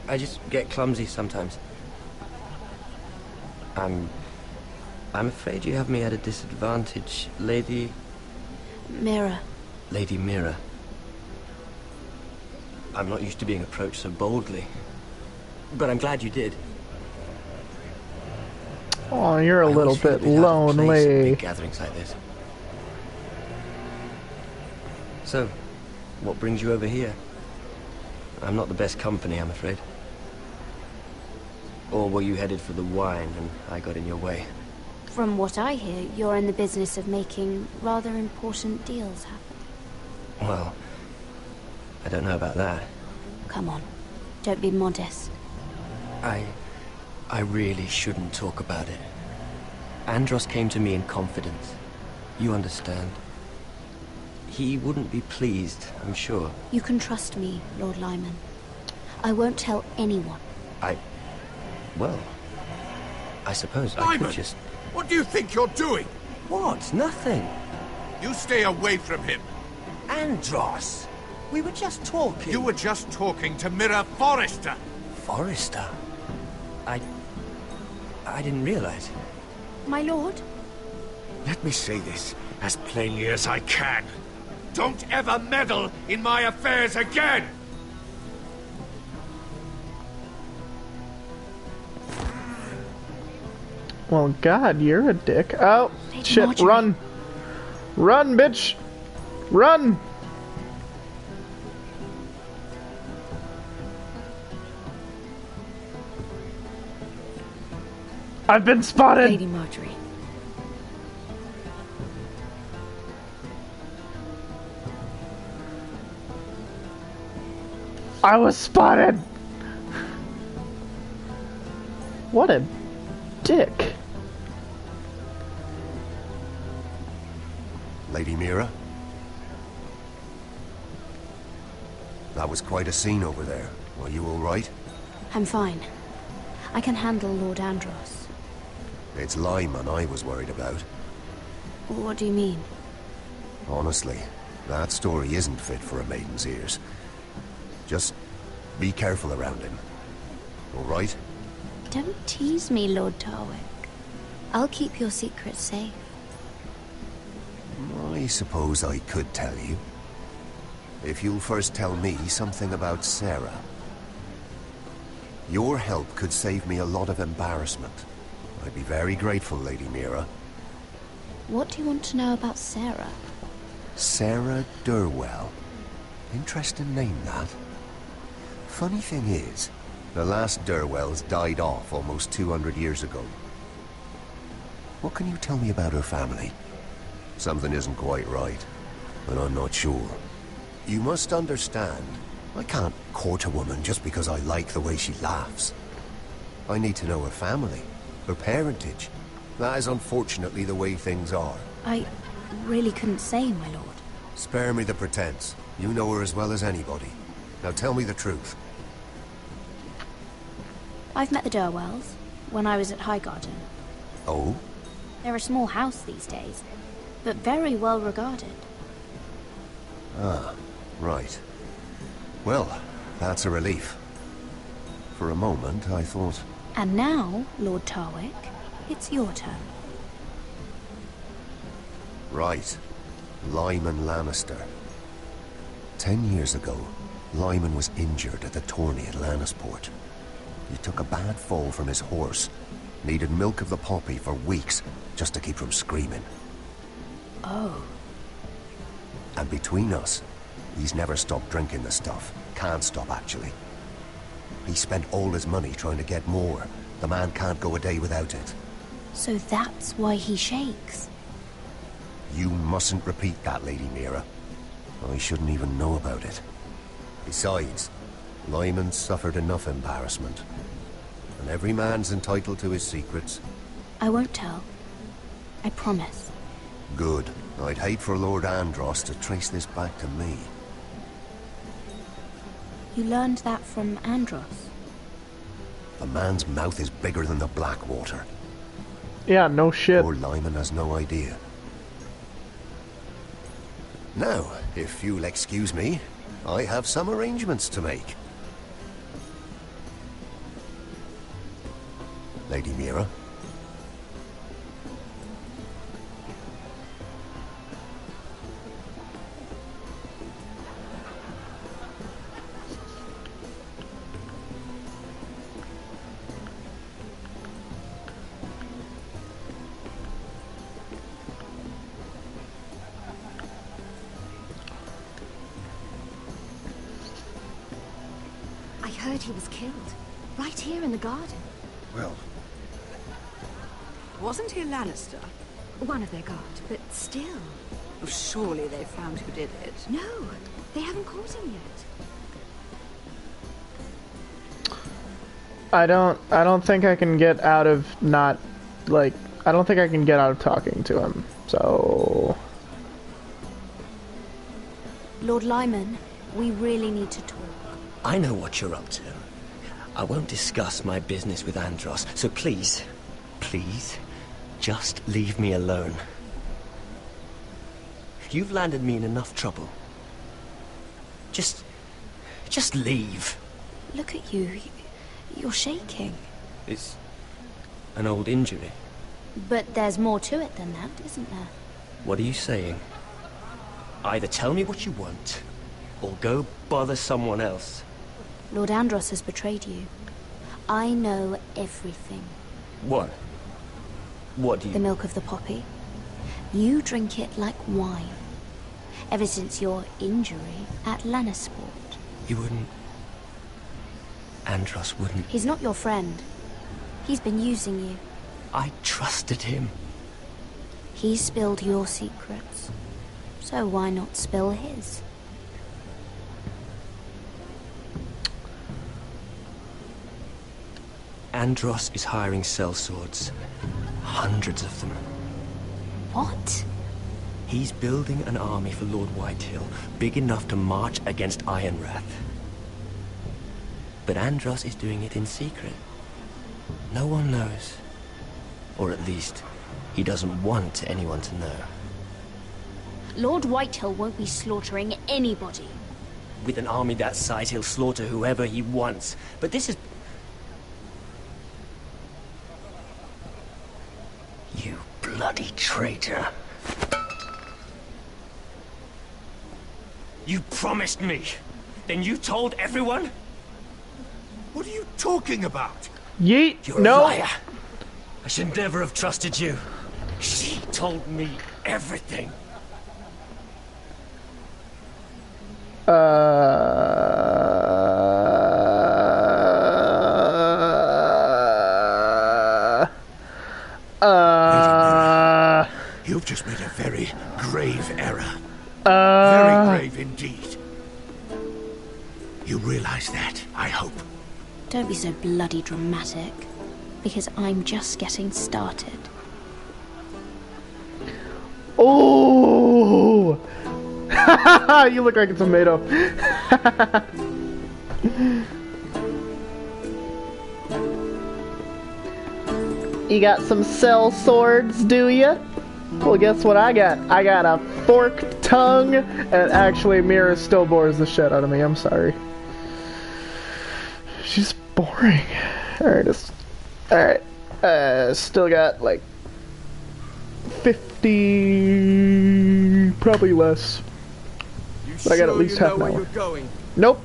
S22: I just get clumsy sometimes. I'm afraid you have me at a disadvantage, Lady...
S17: Mira.
S22: Lady Mira. I'm not used to being approached so boldly. But I'm glad you did.
S1: Oh, you're a little bit lonely.
S22: Big gatherings like this. So, what brings you over here? I'm not the best company, I'm afraid. Or were you headed for the wine and I got in your way?
S17: From what I hear, you're in the business of making rather important deals happen.
S22: Well, I don't know about that.
S17: Come on, don't be modest.
S22: I really shouldn't talk about it. Andros came to me in confidence. You understand. He wouldn't be pleased, I'm sure.
S17: You can trust me, Lord Lyman. I won't tell anyone.
S22: Well, I suppose I
S4: Lyman!
S22: could just...
S4: What do you think you're doing?
S22: What? Nothing.
S4: You stay away from him.
S22: Andros! We were just talking.
S4: You were just talking to Mirror Forrester.
S22: Forrester? I didn't realize.
S17: My lord?
S4: Let me say this as plainly as I can. Don't ever meddle in my affairs again!
S1: Well, God, you're a dick. Oh,
S17: Lady
S1: shit,
S17: Marjorie.
S1: run! Run, bitch! Run! I've been spotted!
S18: Lady Marjorie.
S1: I was spotted! What a dick.
S20: Lady Mira? That was quite a scene over there. Are you all right?
S17: I'm fine. I can handle Lord Andros.
S20: It's Lyman I was worried about.
S17: What do you mean?
S20: Honestly, that story isn't fit for a maiden's ears. Just be careful around him. All right?
S17: Don't tease me, Lord Tarwick. I'll keep your secret safe.
S20: I suppose I could tell you. If you'll first tell me something about Sarah. Your help could save me a lot of embarrassment. I'd be very grateful, Lady Mira.
S17: What do you want to know about Sarah?
S20: Sarah Durwell. Interesting name, that. Funny thing is, the last Durwells died off almost 200 years ago. What can you tell me about her family? Something isn't quite right, but I'm not sure. You must understand, I can't court a woman just because I like the way she laughs. I need to know her family, her parentage. That is unfortunately the way things are.
S17: I really couldn't say, my lord.
S20: Spare me the pretense. You know her as well as anybody. Now tell me the truth.
S17: I've met the Durwells when I was at Highgarden.
S20: Oh?
S17: They're a small house these days, but very well regarded.
S20: Ah, right. Well, that's a relief. For a moment, I thought...
S17: And now, Lord Tarwick, it's your turn.
S20: Right. Lyman Lannister. 10 years ago, Lyman was injured at the tourney at Lannisport. He took a bad fall from his horse. Needed milk of the poppy for weeks, just to keep from screaming.
S17: Oh.
S20: And between us, he's never stopped drinking the stuff. Can't stop, actually. He spent all his money trying to get more. The man can't go a day without it.
S17: So that's why he shakes.
S20: You mustn't repeat that, Lady Mira. I shouldn't even know about it. Besides, Lyman suffered enough embarrassment. And every man's entitled to his secrets.
S17: I won't tell. I promise.
S20: Good. I'd hate for Lord Andros to trace this back to me.
S17: You learned that from Andros?
S20: The man's mouth is bigger than the Blackwater.
S1: Yeah, no shit.
S20: Poor Lyman has no idea. Now, if you'll excuse me, I have some arrangements to make. Lady Mira?
S6: I heard he was killed. Right here in the garden.
S21: Well...
S9: Wasn't he a Lannister?
S6: One of their guard, but still.
S9: Oh, surely they found who did it.
S6: No, they haven't caught him yet.
S1: I don't think I can get out of not, like, I don't think I can get out of talking to him, so...
S17: Lord Lyman, we really need to talk.
S2: I know what you're up to. I won't discuss my business with Andros, so please, just leave me alone. You've landed me in enough trouble. Just leave.
S17: Look at you. You're shaking.
S2: It's an old injury.
S17: But there's more to it than that, isn't there?
S2: What are you saying? Either tell me what you want, or go bother someone else.
S17: Lord Andros has betrayed you. I know everything.
S2: What? What do you...
S17: The milk of the poppy. You drink it like wine. Ever since your injury at Lannisport.
S2: You wouldn't... Andros wouldn't...
S17: He's not your friend. He's been using you.
S2: I trusted him.
S17: He spilled your secrets. So why not spill his?
S2: Andros is hiring sellswords. Hundreds of them.
S17: What?
S2: He's building an army for Lord Whitehill, big enough to march against Ironrath. But Andros is doing it in secret. No one knows. Or at least, he doesn't want anyone to know.
S17: Lord Whitehill won't be slaughtering anybody.
S2: With an army that size, he'll slaughter whoever he wants. But this is... You bloody traitor. You promised me. Then you told everyone?
S4: What are you talking about?
S1: Yeet.
S2: You're
S1: no.
S2: a liar. I should never have trusted you. She told me everything.
S4: You've just made a very grave error. Very grave indeed. You realize that, I hope.
S17: Don't be so bloody dramatic. Because I'm just getting started.
S1: Oh! You look like a tomato. You got some cell swords, do ya? Well, guess what I got? I got a forked tongue, and actually Mira still bores the shit out of me, I'm sorry. She's boring. Alright, still got like 50, probably less. But I got at least half an hour.
S5: Going?
S1: Nope.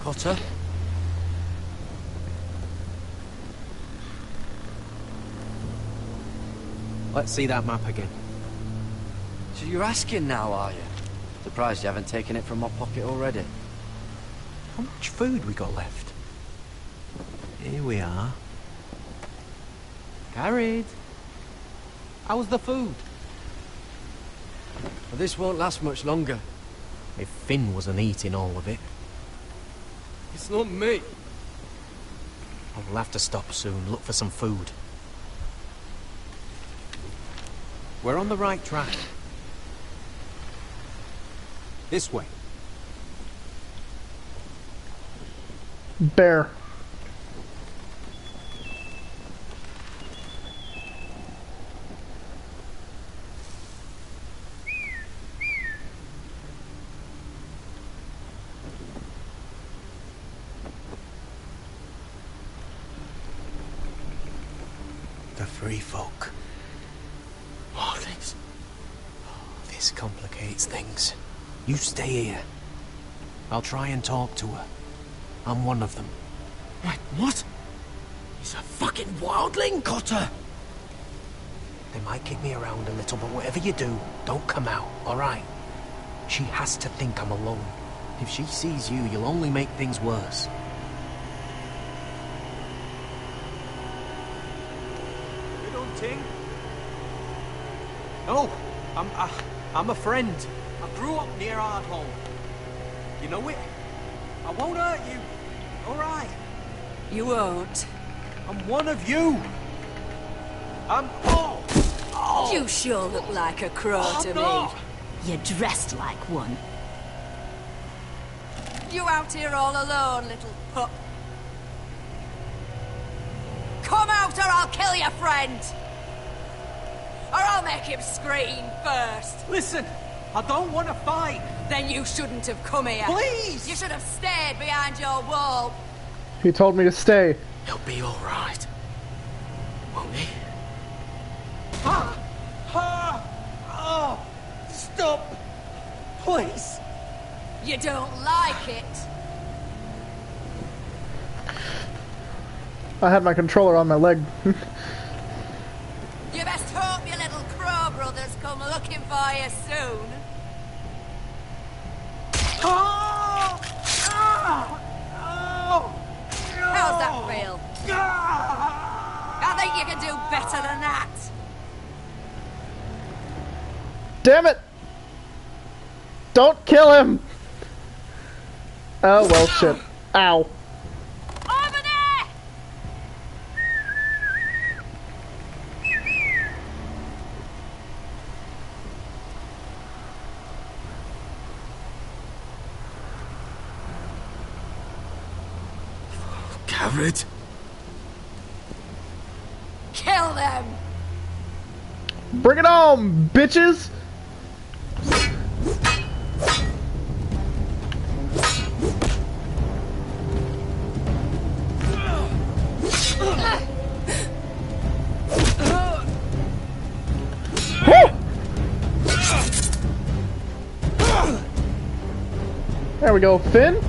S5: Cotter?
S7: Let's see that map again.
S5: So you're asking now, are you? Surprised you haven't taken it from my pocket already.
S7: How much food we got left? Here we are. Carried. How's the food?
S5: Well, this won't last much longer.
S7: If Finn wasn't eating all of it.
S5: It's not me.
S7: I'll have to stop soon, look for some food. We're on the right track. This way.
S1: Bear.
S7: The free folk. Wildlings. This complicates things. You stay here. I'll try and talk to her. I'm one of them.
S2: Wait, what? He's a fucking wildling, Cotter!
S7: They might kick me around a little, but whatever you do, don't come out, alright? She has to think I'm alone. If she sees you, you'll only make things worse.
S5: You don't think?
S7: No, I'm a friend. I grew up near Ardhall. You know it? I won't hurt you. All right.
S9: You won't.
S7: I'm one of you. I'm... Oh!
S9: You sure look like a crow to me. You're dressed like one. You out here all alone, little pup? Come out or I'll kill your friend! Or I'll make him scream first!
S5: Listen, I don't want to fight!
S9: Then you shouldn't have come here.
S5: Please!
S9: You should have stayed behind your wall.
S1: He told me to stay.
S2: He'll be alright. Won't he?
S5: Stop! Please!
S9: You don't like it?
S1: I had my controller on my leg.
S9: You best hope your little crow brothers come looking for you soon. How's that feel? I think you can do better than that.
S1: Damn it! Don't kill him! Oh, well, shit. Ow.
S9: Over there!
S2: Garrett?
S9: Kill them!
S1: Bring it on, bitches! There we go, Finn.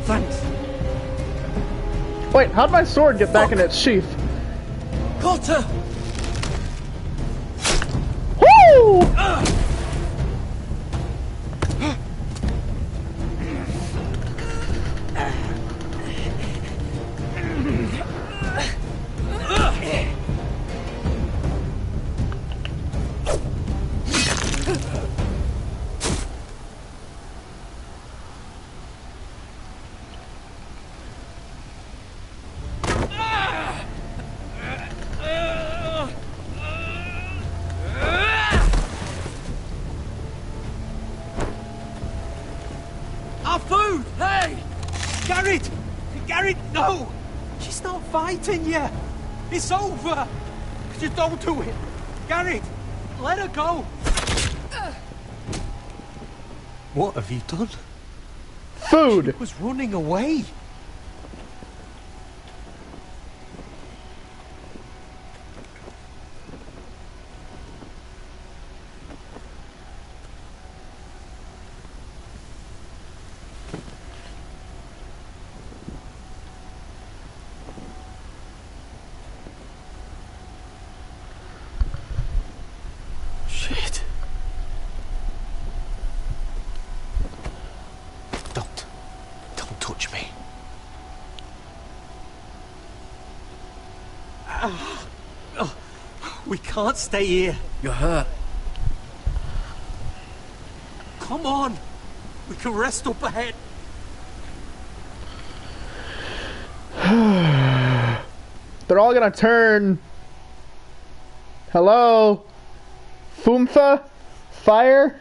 S5: Thanks.
S1: Wait, how'd my sword get back in its sheath?
S5: Cotter!
S1: Woo!
S5: Our food! Hey! Garrett! Garrett, no! She's not fighting yet! It's over! Just don't do it! Garrett! Let her go! What have you done?
S1: Food!
S5: She was running away!
S2: Shit. Don't touch me.
S5: We can't stay here.
S2: You're hurt.
S5: Come on! We can rest up ahead.
S1: They're all gonna turn. Hello? Foomfa? Fire?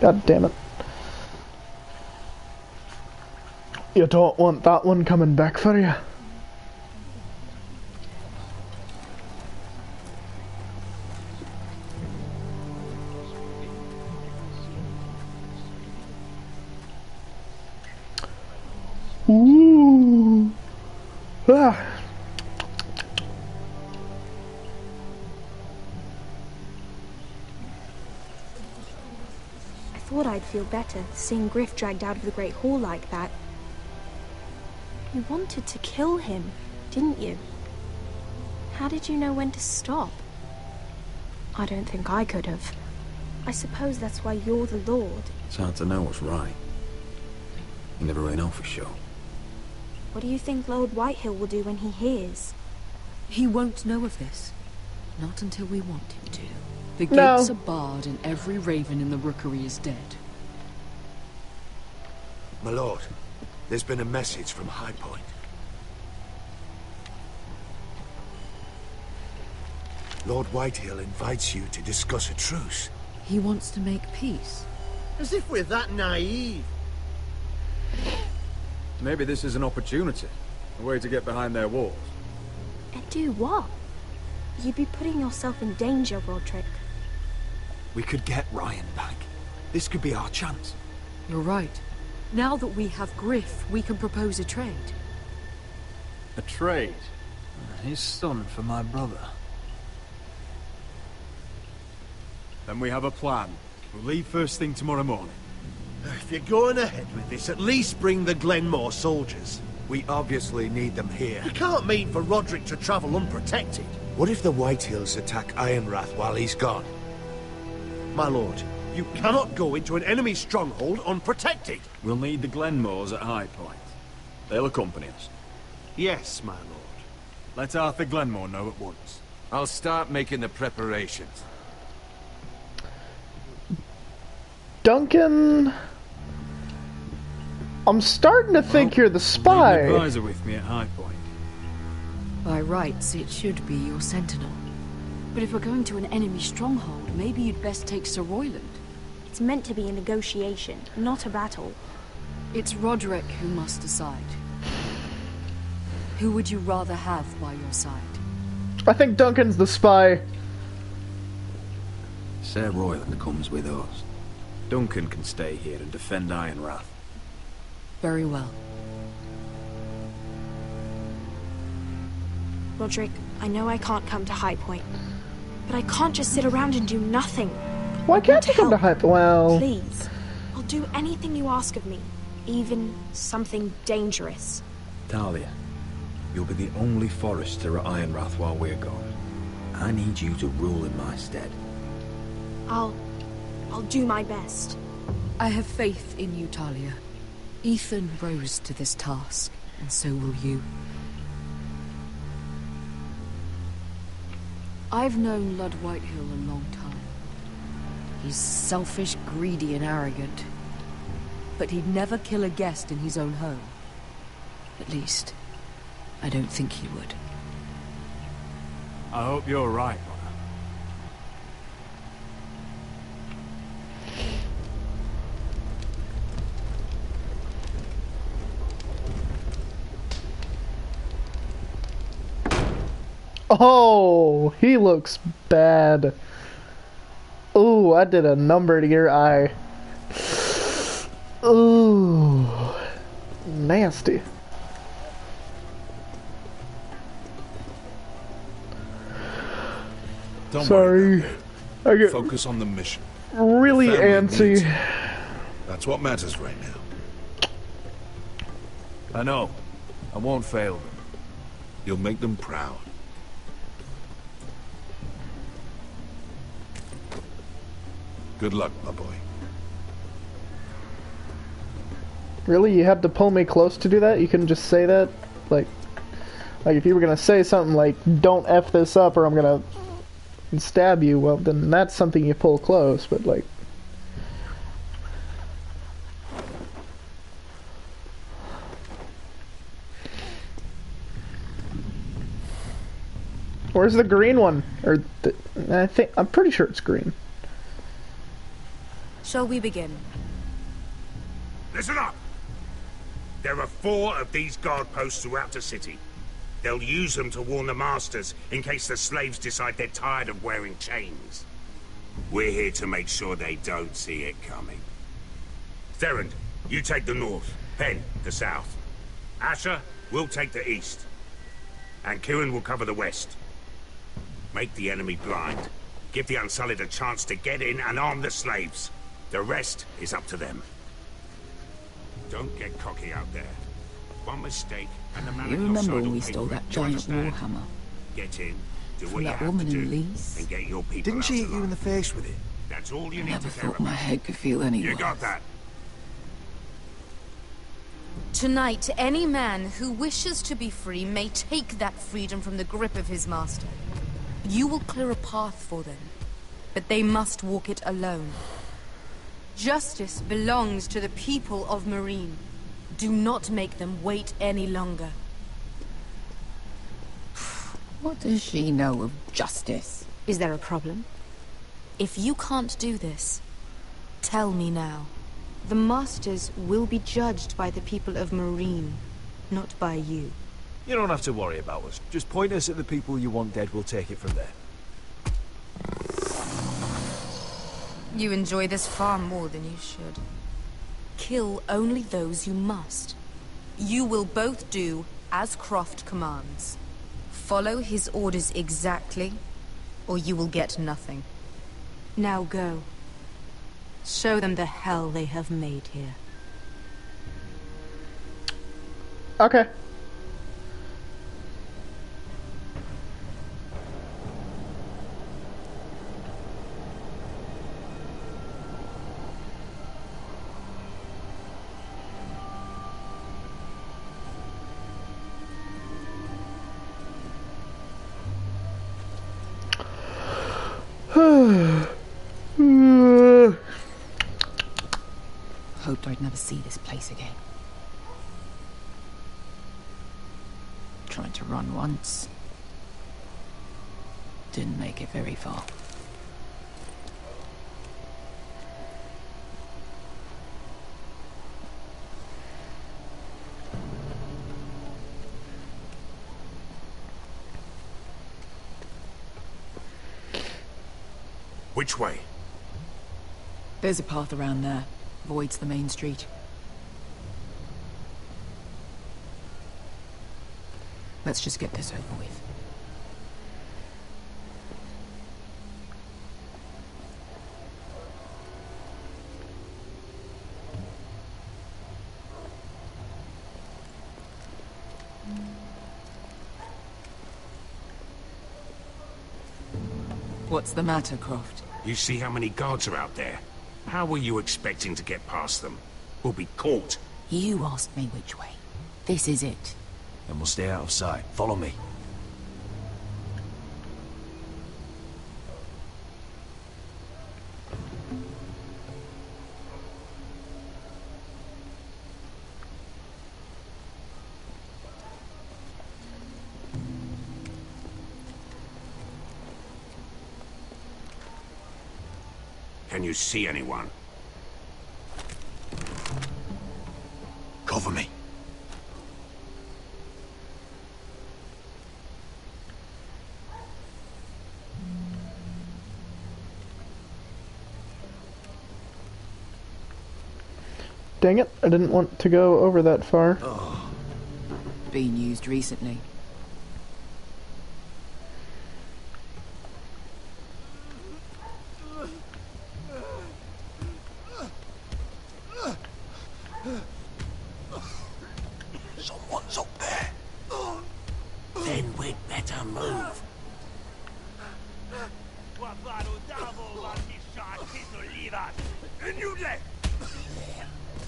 S1: God damn it. You don't want that one coming back for you. Ooh. Ah.
S17: I thought I'd feel better seeing Griff dragged out of the Great Hall like that. You wanted to kill him, didn't you? How did you know when to stop? I don't think I could have. I suppose that's why you're the Lord.
S8: It's hard to know what's right. You never really know for sure.
S17: What do you think Lord Whitehill will do when he hears?
S13: He won't know of this. Not until we want him to. The
S1: No.
S13: gates are barred and every raven in the rookery is dead.
S4: My lord, there's been a message from High Point. Lord Whitehill invites you to discuss a truce.
S13: He wants to make peace.
S4: As if we're that naive.
S8: Maybe this is an opportunity. A way to get behind their walls.
S17: And do what? You'd be putting yourself in danger, Roderick.
S8: We could get Ryan back. This could be our chance.
S13: You're right. Now that we have Griff, we can propose a trade.
S8: A trade? His son for my brother. Then we have a plan. We'll leave first thing tomorrow morning.
S4: If you're going ahead with this, at least bring the Glenmore soldiers.
S14: We obviously need them here.
S4: You can't mean for Roderick to travel unprotected.
S21: What if the Whitehills attack Ironrath while he's gone?
S4: My lord, you cannot go into an enemy stronghold unprotected.
S8: We'll need the Glenmores at High Point. They'll accompany us.
S4: Yes, my lord.
S8: Let Arthur Glenmore know at once.
S21: I'll start making the preparations.
S1: Duncan... I'm starting to think you're the spy.
S8: An advisor with me at High Point.
S13: By rights, it should be your sentinel. But if we're going to an enemy stronghold, maybe you'd best take Sir Royland.
S17: It's meant to be a negotiation, not a battle.
S13: It's Roderick who must decide. Who would you rather have by your side?
S1: I think Duncan's the spy.
S8: Sir Royland comes with us. Duncan can stay here and defend Ironrath.
S13: Very well.
S17: Roderick, I know I can't come to High Point, but I can't just sit around and do nothing.
S1: Why can't you come to High Point? Well...
S17: Please. I'll do anything you ask of me, even something dangerous.
S8: Talia, you'll be the only Forester at Ironrath while we're gone. I need you to rule in my stead.
S17: I'll do my best.
S13: I have faith in you, Talia. Ethan rose to this task, and so will you. I've known Lud Whitehill a long time. He's selfish, greedy, and arrogant. But he'd never kill a guest in his own home. At least, I don't think he would.
S8: I hope you're right, Mother.
S1: Oh, he looks bad. Ooh, I did a number to your eye. Ooh, nasty.
S21: Don't
S1: Sorry, I get
S21: focus on the mission.
S1: Really antsy.
S21: That's what matters right now.
S15: I know. I won't fail them.
S21: You'll make them proud. Good luck, my boy.
S1: Really? You had to pull me close to do that? You couldn't just say that? Like if you were gonna say something like, don't F this up or I'm gonna stab you, well then that's something you pull close, but like... Where's the green one? Or I'm pretty sure it's green.
S9: Shall we begin?
S4: Listen up! There are 4 of these guard posts throughout the city. They'll use them to warn the masters in case the slaves decide they're tired of wearing chains. We're here to make sure they don't see it coming. Therend, you take the north. Penn, the south. Asher, we'll take the east. And Kieran will cover the west. Make the enemy blind. Give the Unsullied a chance to get in and arm the slaves. The rest is up to them. Don't get cocky out there. One mistake, and the man
S10: You remember when we stole that giant warhammer?
S4: Get in, do
S10: From
S4: what you
S10: that
S4: have
S10: woman
S4: to do,
S10: in Lee's?
S4: and get your people
S14: Didn't
S4: out
S14: she hit
S4: alive.
S14: you in the face with it?
S4: That's all you
S10: I
S4: need
S10: never
S4: to care
S10: thought my
S4: about.
S10: head could feel any
S4: You
S10: worse.
S4: got that?
S9: Tonight, any man who wishes to be free may take that freedom from the grip of his master. You will clear a path for them, but they must walk it alone. Justice belongs to the people of Marine. Do not make them wait any longer.
S10: What does she know of justice?
S18: Is there a problem?
S9: If you can't do this, tell me now.
S11: The Masters will be judged by the people of Marine, not by you.
S15: You don't have to worry about us. Just point us at the people you want dead, we'll take it from there.
S9: You enjoy this far more than you should. Kill only those you must. You will both do as Croft commands. Follow his orders exactly, or you will get nothing.
S11: Now go. Show them the hell they have made here.
S1: Okay.
S10: Hoped I'd never see this place again. Tried to run once. Didn't make it very far.
S4: Which way?
S10: There's a path around there. Avoids the main street. Let's just get this over with. What's the matter, Croft?
S4: You see how many guards are out there? How were you expecting to get past them? We'll be caught.
S10: You asked me which way. This is it.
S22: Then we'll stay out of sight. Follow me.
S4: Can you see anyone?
S22: Cover me.
S1: Dang it, I didn't want to go over that far.
S10: Oh. Been used recently.
S22: Someone's up there. Then we'd better move.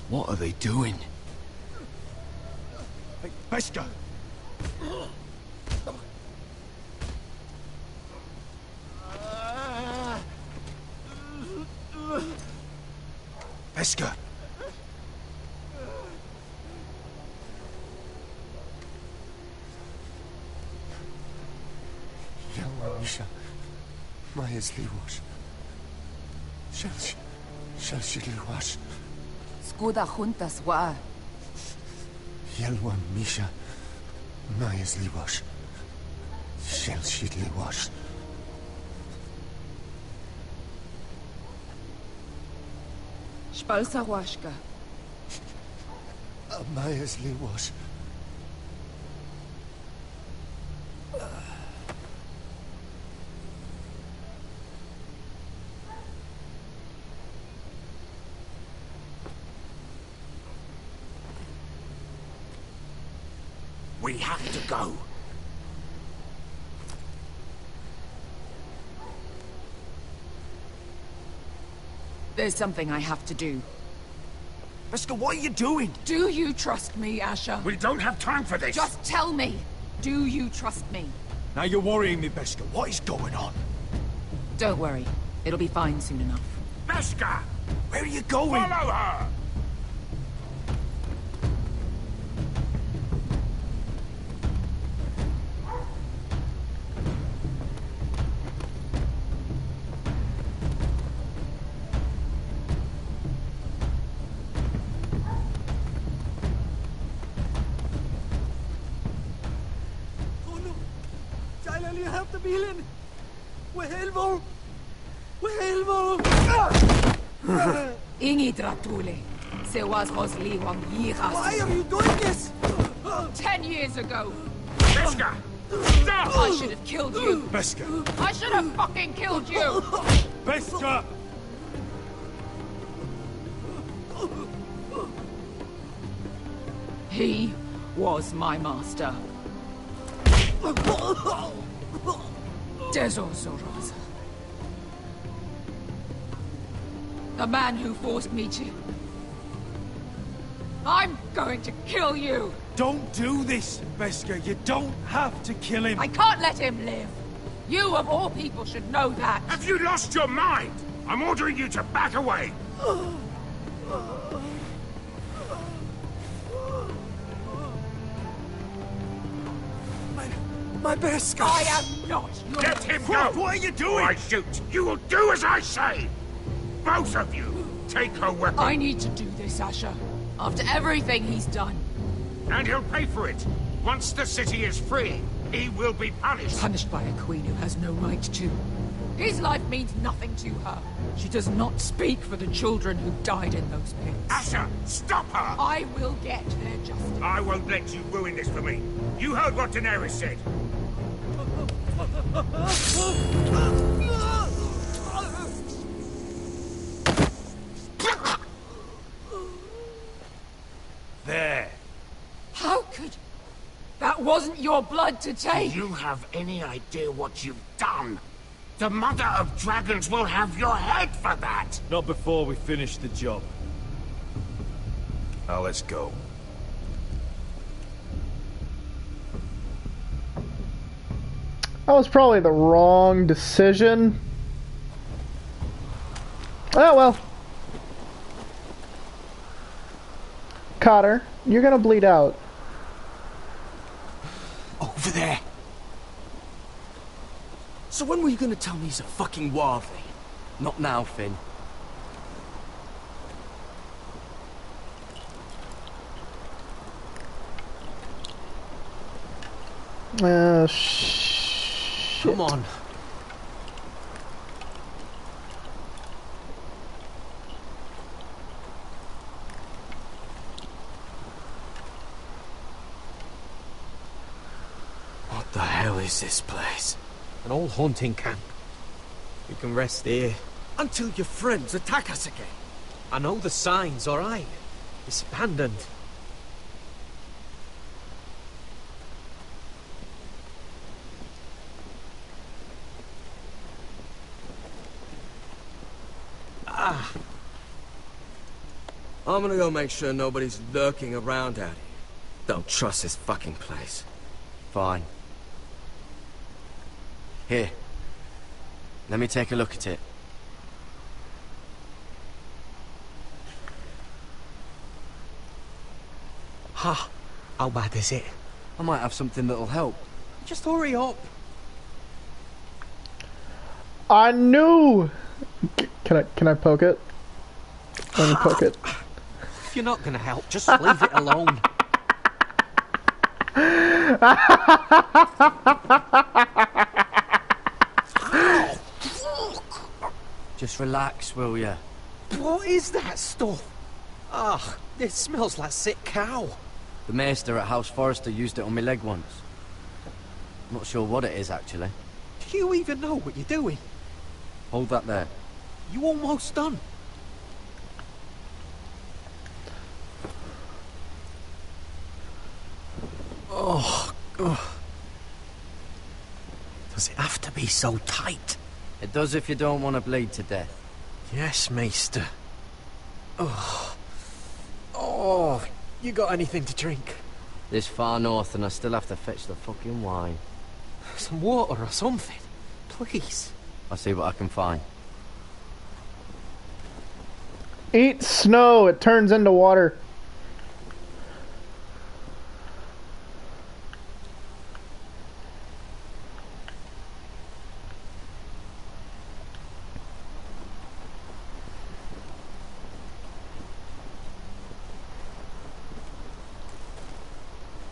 S22: What are they doing?
S15: Hey, Pesca! Pesca!
S20: Misha, Majes Liwash. Shelshi Liwash.
S10: Skuda juntas wa.
S20: Yelwan Misha, Majes Liwash. Shelshi Liwash.
S10: Spalsa washka.
S20: Majes Liwash.
S4: We have to go.
S10: There's something I have to do.
S15: Pesca, what are you doing?
S10: Do you trust me, Asher?
S4: We don't have time for this.
S10: Just tell me. Do you trust me?
S15: Now you're worrying me, Pesca. What is going on?
S10: Don't worry. It'll be fine soon enough.
S4: Pesca!
S15: Where are you going?
S4: Follow her!
S5: you have the bilen? Helvor!
S10: Ingi Dratule. Se was Rosli Wang Yiras.
S5: Why are you doing this?
S10: 10 years ago.
S4: Beska! Stop!
S10: I should have killed you.
S15: Beska!
S10: I should have fucking killed you.
S15: Beska!
S10: He was my master. Dezo Zoraza. The man who forced me to... I'm going to kill you!
S15: Don't do this, Beska. You don't have to kill him.
S10: I can't let him live! You, of all people, should know that!
S4: Have you lost your mind? I'm ordering you to back away!
S5: My Beska!
S10: I am not your...
S4: Let him go!
S5: What are you doing?
S4: Or I shoot! You will do as I say! Both of you! Take her weapon!
S10: I need to do this, Asher. After everything he's done.
S4: And he'll pay for it! Once the city is free, he will be punished!
S10: Punished by a queen who has no right to. His life means nothing to her. She does not speak for the children who died in those pits.
S4: Asher, stop her!
S10: I will get their justice.
S4: I won't let you ruin this for me. You heard what Daenerys said.
S15: There.
S10: How could... That wasn't your blood to take!
S4: Do you have any idea what you've done? The Mother of Dragons will have your head for that!
S15: Not before we finish the job. Now let's go.
S1: That was probably the wrong decision. Oh well. Cotter, you're gonna bleed out.
S2: Over there. So when were you gonna tell me he's a fucking wildling? Not now, Finn.
S1: Shit.
S2: Come on. What the hell is this place?
S7: An old hunting camp. We can rest here.
S2: Until your friends attack us again.
S7: I know the signs, alright? It's abandoned.
S2: I'm gonna go make sure nobody's lurking around out here. Don't trust this fucking place. Fine. Here. Let me take a look at it.
S7: Ha! How bad is it?
S2: I might have something that'll help.
S7: Just hurry up.
S1: I knew. Can I poke it? Let me poke it.
S7: If you're not gonna help, just leave it alone.
S2: Just relax, will ya?
S7: What is that stuff? Ugh, it smells like sick cow.
S2: The maester at House Forrester used it on my leg once. Not sure what it is, actually.
S7: Do you even know what you're doing?
S2: Hold that there.
S7: You almost done. Oh, ugh. Does it have to be so tight?
S2: It does if you don't want to bleed to death.
S7: Yes, Maester. Oh. Oh, you got anything to drink?
S2: This far north and I still have to fetch the fucking wine.
S7: Some water or something, please.
S2: I'll see what I can find.
S1: Eat snow, it turns into water.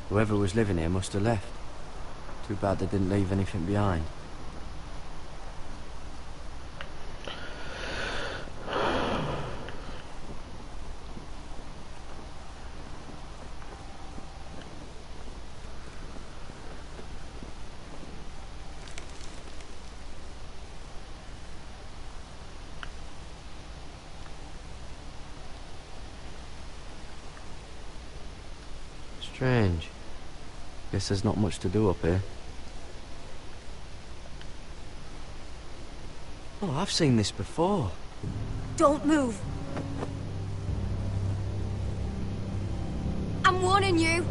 S2: Whoever was living here must have left.
S3: Too bad they didn't leave anything behind. Strange. Guess there's not much to do up here. Oh, I've seen this before.
S9: Don't move. I'm warning you.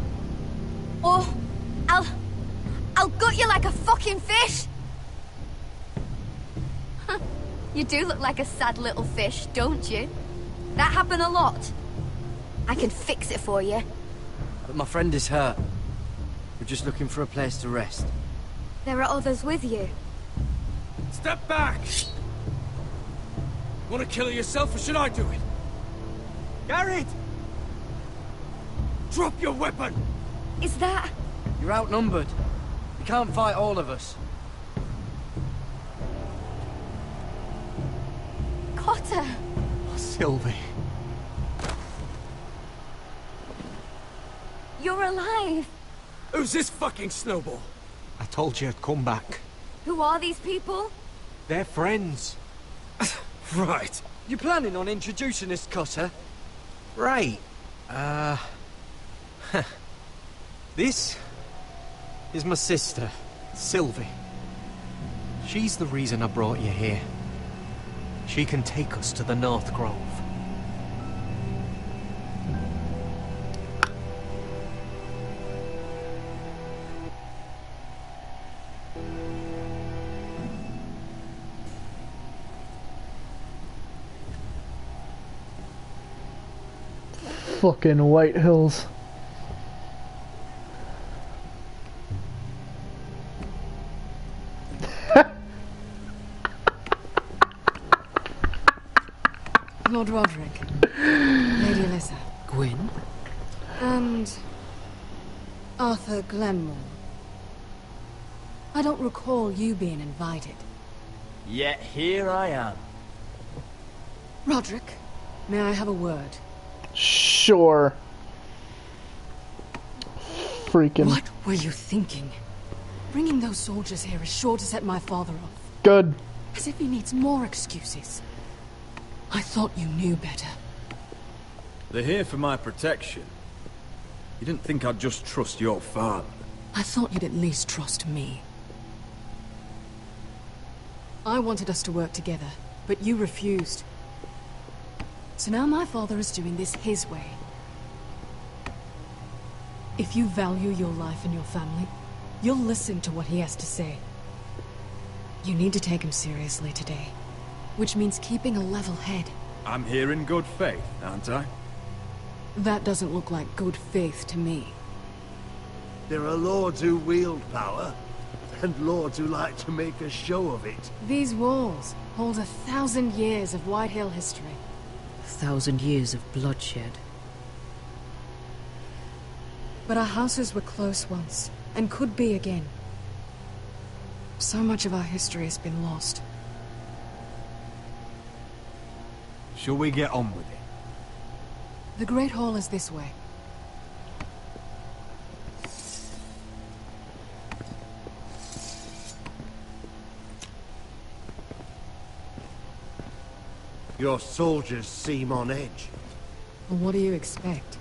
S9: Or I'll gut you like a fucking fish. You do look like a sad little fish, don't you? That happened a lot. I can fix it for you.
S3: But my friend is hurt. We're just looking for a place to rest.
S9: There are others with you.
S15: Step back! Want to kill her yourself, or should I do it? Garrett! Drop your weapon!
S9: Is that...
S3: You're outnumbered. You can't fight all of us.
S9: Cotter!
S3: Oh, Sylvie.
S9: You're alive!
S15: Who's this fucking snowball?
S7: I told you I'd come back.
S9: Who are these people?
S7: They're friends.
S15: Right.
S3: You planning on introducing us, Cotter?
S7: Right. This is my sister, Sylvie. She's the reason I brought you here. She can take us to the North Grove.
S1: Fucking White Hills.
S13: Lord Roderick. Lady Alyssa.
S3: Gwyn?
S13: And... Arthur Glenmore. I don't recall you being invited.
S19: Yet here I am.
S13: Roderick, may I have a word?
S1: Sure. Freaking...
S13: What were you thinking? Bringing those soldiers here is sure to set my father off.
S1: Good.
S13: As if he needs more excuses. I thought you knew better.
S8: They're here for my protection. You didn't think I'd just trust your father?
S13: I thought you'd at least trust me. I wanted us to work together, but you refused. So now my father is doing this his way. If you value your life and your family, you'll listen to what he has to say. You need to take him seriously today, which means keeping a level head.
S8: I'm here in good faith, aren't I?
S13: That doesn't look like good faith to me.
S21: There are lords who wield power, and lords who like to make a show of it.
S13: These walls hold 1,000 years of White Hill history.
S10: 1,000 years of bloodshed.
S13: But our houses were close once, and could be again. So much of our history has been lost.
S7: Shall we get on with it?
S13: The Great Hall is this way.
S21: Your soldiers seem on edge.
S13: Well, what do you expect?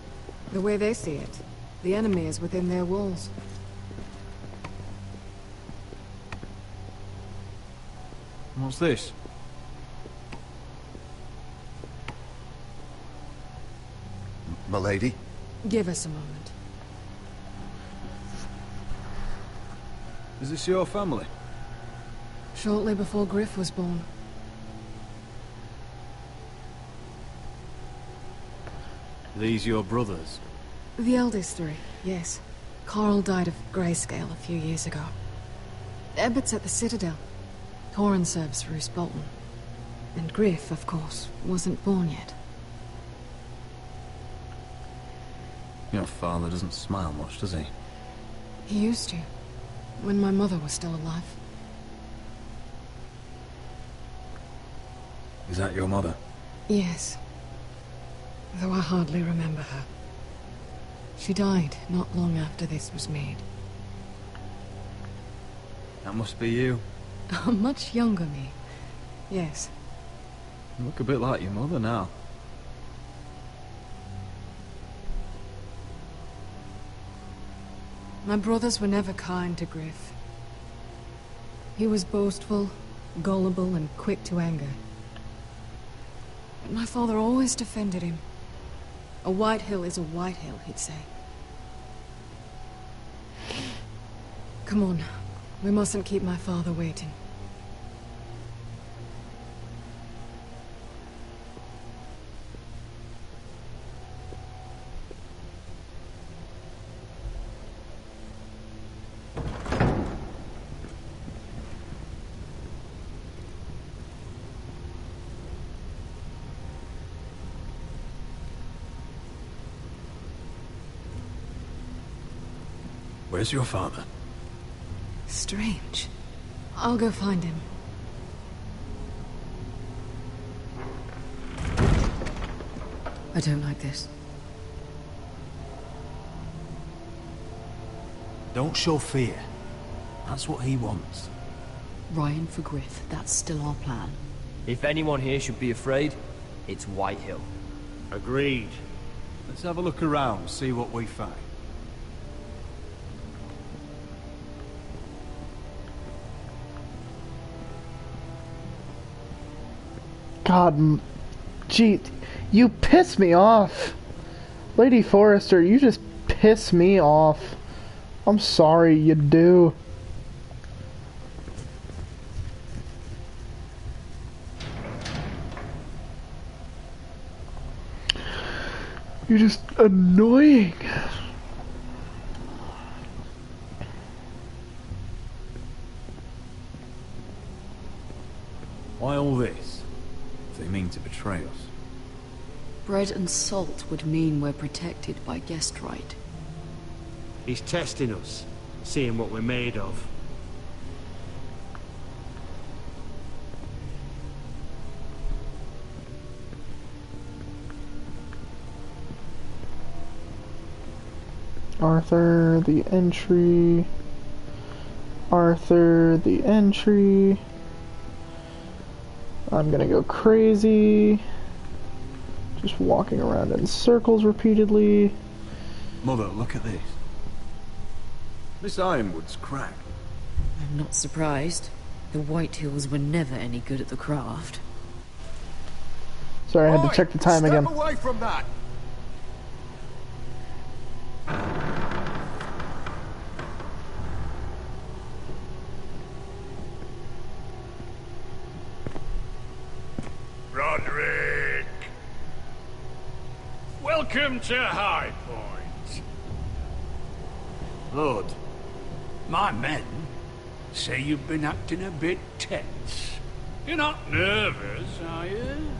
S13: The way they see it, the enemy is within their walls.
S8: What's this?
S20: Milady?
S13: Give us a moment.
S8: Is this your family?
S13: Shortly before Griff was born.
S8: These your brothers?
S13: The eldest three, yes. Carl died of grayscale a few years ago. Ebbert's at the Citadel. Torrin serves for Roose Bolton. And Griff, of course, wasn't born yet.
S8: Your father doesn't smile much, does he?
S13: He used to. When my mother was still alive.
S8: Is that your mother?
S13: Yes. Though I hardly remember her. She died not long after this was made.
S8: That must be you.
S13: A much younger me. Yes.
S8: You look a bit like your mother now.
S13: My brothers were never kind to Griff. He was boastful, gullible, and quick to anger. But my father always defended him. A White Hill is a White Hill, he'd say. Come on. We mustn't keep my father waiting.
S8: Where's your father?
S13: Strange. I'll go find him. I don't like this.
S14: Don't show fear. That's what he wants.
S18: Ryan for Griff, that's still our plan.
S19: If anyone here should be afraid, it's White Hill.
S14: Agreed. Let's have a look around, see what we find.
S1: God, gee, you piss me off. Lady Forrester, you just piss me off. I'm sorry, you do. You're just annoying.
S8: Why all this? If they mean to betray us.
S18: Bread and salt would mean we're protected by guest right.
S21: He's testing us, seeing what we're made of.
S1: Arthur, the entry. Arthur, the entry. I'm gonna go crazy. Just walking around in circles repeatedly.
S14: Mother, look at this.
S8: This ironwood's cracked.
S18: I'm not surprised. The White Hills were never any good at the craft.
S1: Sorry, I had to check the time again.
S21: Step away from that!
S4: Roderick! Welcome to High Point.
S12: Lord, my men say you've been acting a bit tense.
S4: You're not nervous, are you?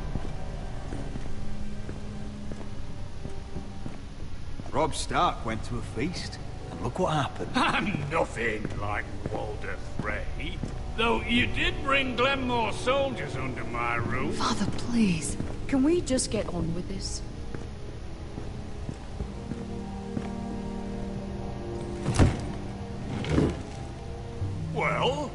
S14: Robb Stark went to a feast, and look what happened.
S4: I'm nothing like Walder Frey. Though you did bring Glenmore soldiers under my roof.
S18: Father, please. Can we just get on with this?
S4: Well?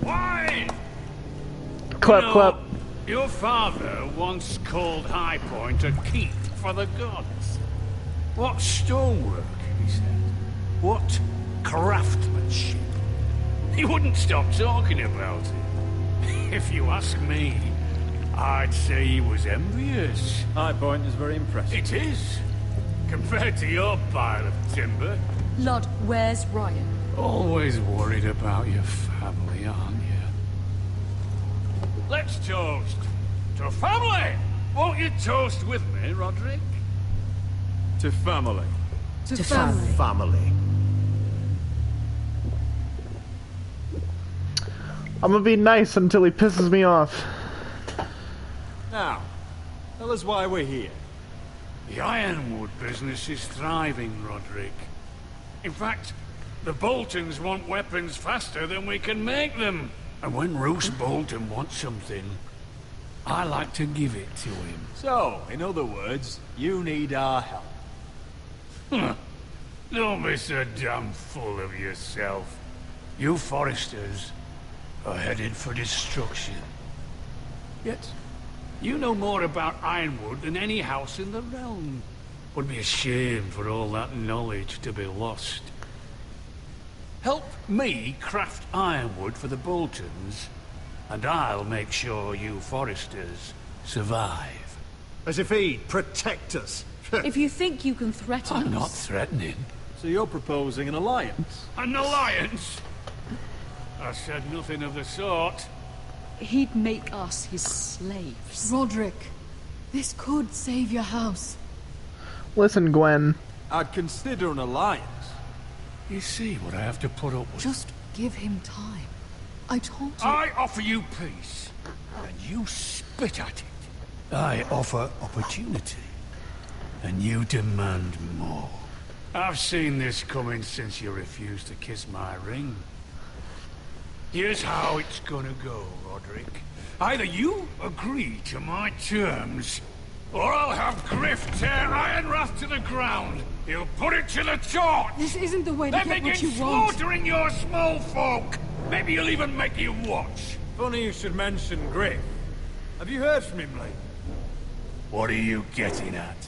S4: Why?
S1: Clap, clap.
S4: Your father once called High Point a keep for the gods. What stonework, he said. What craftsmanship. He wouldn't stop talking about it. If you ask me, I'd say he was envious.
S8: High Point is very impressive.
S4: It is. Compared to your pile of timber.
S18: Lord, where's Ryan?
S4: Always worried about your family, aren't you? Let's toast to family! Won't you toast with me, Roderick?
S8: To family.
S18: To family.
S21: Family.
S1: I'm gonna be nice until he pisses me off.
S6: Now, tell us why we're here.
S12: The Ironwood business is thriving, Roderick. In fact, the Boltons want weapons faster than we can make them. And when Roose Bolton wants something, I like to give it to him.
S6: So, in other words, you need our help.
S12: Huh. Don't be so damn full of yourself. You Foresters are headed for destruction. Yet, you know more about Ironwood than any house in the realm. Would be a shame for all that knowledge to be lost. Help me craft ironwood for the Boltons, and I'll make sure you Foresters survive.
S14: As if he'd protect us.
S13: If you think you can threaten us...
S12: I'm not threatening.
S6: So you're proposing an alliance?
S12: An alliance? I said nothing of the sort.
S13: He'd make us his slaves. Roderick, this could save your house.
S1: Listen, Gwen.
S6: I'd consider an alliance.
S12: You see what I have to put up with?
S13: Just give him time. I told you...
S12: I offer you peace, and you spit at it. I offer opportunity, and you demand more. I've seen this coming since you refused to kiss my ring. Here's how it's gonna go, Roderick. Either you agree to my terms, or I'll have Griff tear Ironrath to the ground. He'll put it to the torch.
S13: This isn't the way to
S12: then
S13: get what
S12: begin
S13: you want.
S12: slaughtering your small folk. Maybe he'll even make you watch.
S6: Funny you should mention Griff. Have you heard from him lately?
S12: What are you getting at?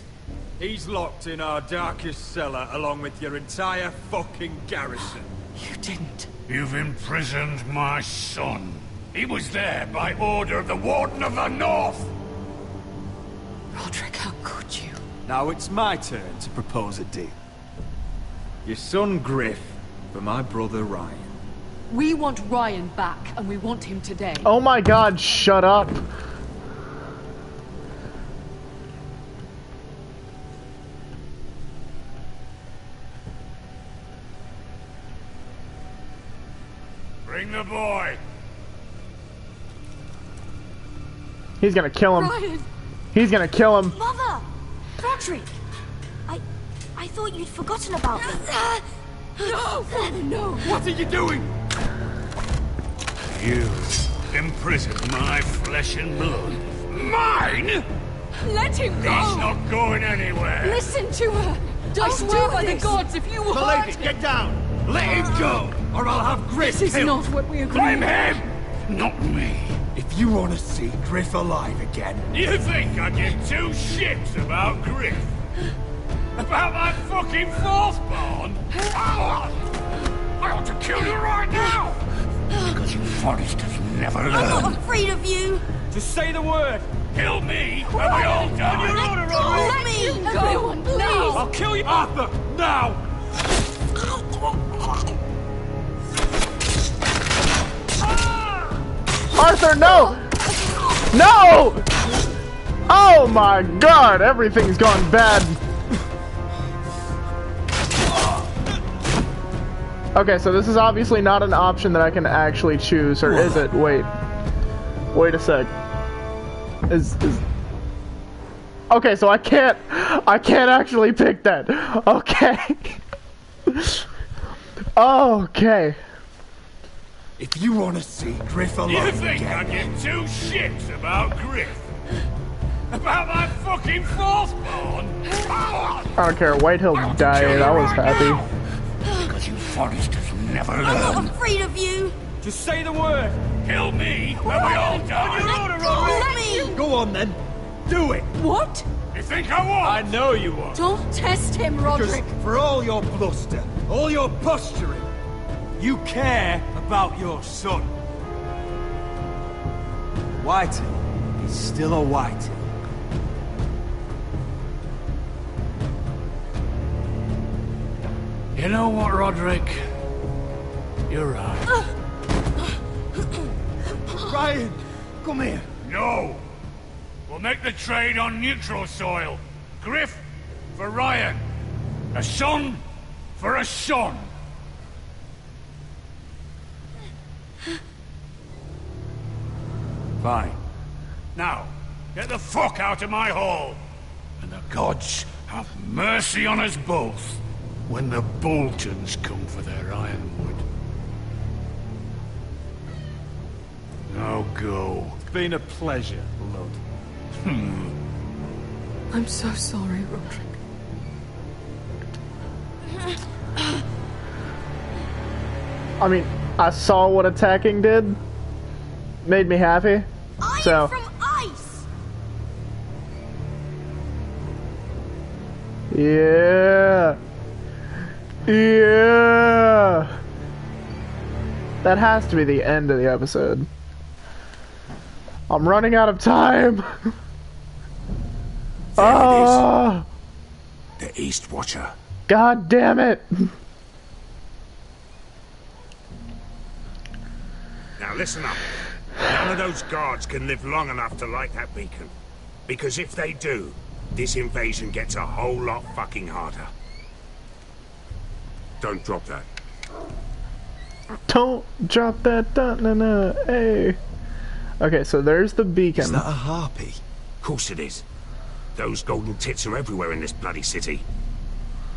S6: He's locked in our darkest cellar along with your entire fucking garrison.
S13: You didn't.
S12: You've imprisoned my son. He was there by order of the Warden of the North.
S13: Roderick, how could you?
S6: Now it's my turn to propose a deal. Your son Griff for my brother Ryan.
S13: We want Ryan back, and we want him today.
S1: Oh my god, shut up.
S12: Bring the boy.
S1: He's gonna kill him.
S13: Ryan!
S1: He's gonna kill him.
S17: Mother! Roderick! I thought you'd forgotten about me.
S13: No! No!
S12: What are you doing? You imprisoned my flesh and blood. Mine?
S13: Let him go!
S12: He's not going anywhere.
S13: Listen to her! I swear by the gods, if you hurt him...
S12: Get down! Let him go, or I'll have Griff
S13: This is
S12: killed.
S13: not what we agreed.
S12: Blame him, not me.
S6: If you want to see Griff alive again...
S12: You think I give two shits about Griff? About my fucking fourthborn? I ought to kill you right now! Because you Foresters never learn.
S17: I'm not afraid of you.
S6: Just say the word!
S12: Kill me, and we all die!
S6: On your order,
S17: Let me go.
S13: Everyone, please!
S6: I'll kill you, Arthur! Now!
S1: Arthur, no! No! Oh my god, everything's gone bad. Okay, so this is obviously not an option that I can actually choose, or is it? Wait. Wait a sec. Is... Okay, so I can't actually pick that. Okay. Okay.
S6: If you want to see Griff alive
S12: You think
S6: again...
S12: I give two shits about Griff? About my fucking fourthborn?
S1: I don't care, Whitehill died, I was happy.
S12: Because you Foresters never
S17: I'm
S12: learn.
S17: not afraid of you.
S6: Just say the word!
S12: Kill me, and we all die.
S17: Let me.
S6: Go on then! Do it!
S13: What?
S12: You think I won't?
S6: I know you won't!
S13: Don't test him, Roderick!
S6: Because for all your bluster, all your posturing, you care about your son. Whitehill is still a Whitehill.
S12: You know what, Roderick? You're right.
S6: Ryan, come here.
S12: No! We'll make the trade on neutral soil. Griff for Ryan. A son for a son. Fine. Now, get the fuck out of my hall! And the gods have mercy on us both when the Boltons come for their ironwood. Now go.
S6: It's been a pleasure, Lord.
S13: I'm so sorry, Roderick.
S1: I mean, I saw what attacking did. Made me happy. So.
S9: From ice.
S1: Yeah. Yeah. That has to be the end of the episode. I'm running out of time.
S4: There it is. The East Watcher.
S1: God damn it.
S4: Now listen up. None of those guards can live long enough to light that beacon. Because if they do, this invasion gets a whole lot fucking harder. Don't drop that.
S1: Don't drop that. No, hey. Okay, so there's the beacon.
S4: Is that a harpy? Of course it is. Those golden tits are everywhere in this bloody city.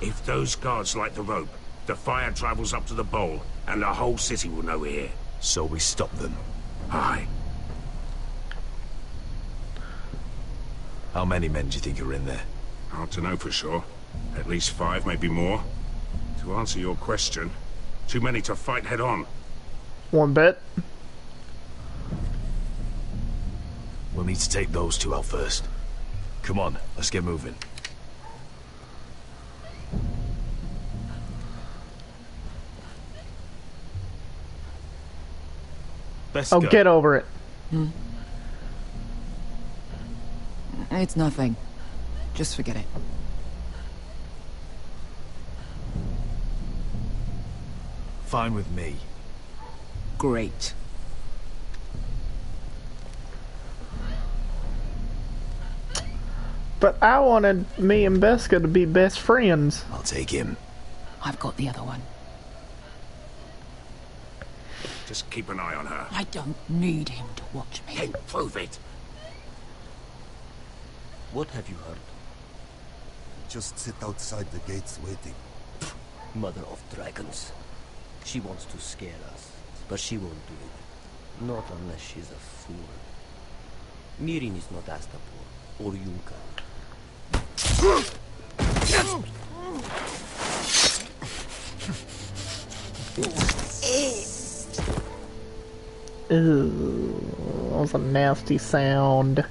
S4: If those guards light the rope, the fire travels up to the bowl, and the whole city will know we're here.
S8: So we stop them.
S4: Aye.
S8: How many men do you think are in there?
S4: Hard to know for sure. At least 5, maybe more. To answer your question, too many to fight head on.
S1: One bit.
S8: We'll need to take those 2 out first. Come on, let's get moving.
S6: Let's
S1: go. Get over it.
S10: It's nothing. Just forget it.
S8: Fine with me.
S10: Great.
S1: But I wanted me and Beska to be best friends.
S8: I'll take him.
S10: I've got the other one.
S4: Just keep an eye on her.
S10: I don't need him to watch me.
S4: Hey, prove it.
S22: What have you heard?
S20: Just sit outside the gates waiting.
S22: Mother of dragons. She wants to scare us, but she won't do it. Not unless she's a fool. Mirin is not Astapor or Yunka.
S1: Ooh, that was a nasty sound.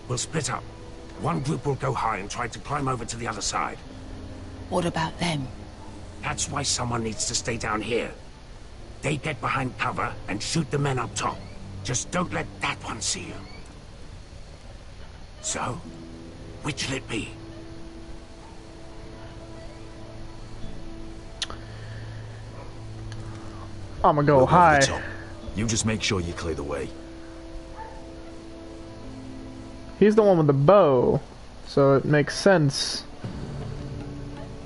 S4: We'll split up. One group will go high and try to climb over to the other side.
S10: What about them?
S4: That's why someone needs to stay down here. They get behind cover and shoot the men up top. Just don't let that one see you. So, which'll it be?
S1: I'ma go high.
S8: You just make sure you clear the way.
S1: He's the one with the bow, so it makes sense.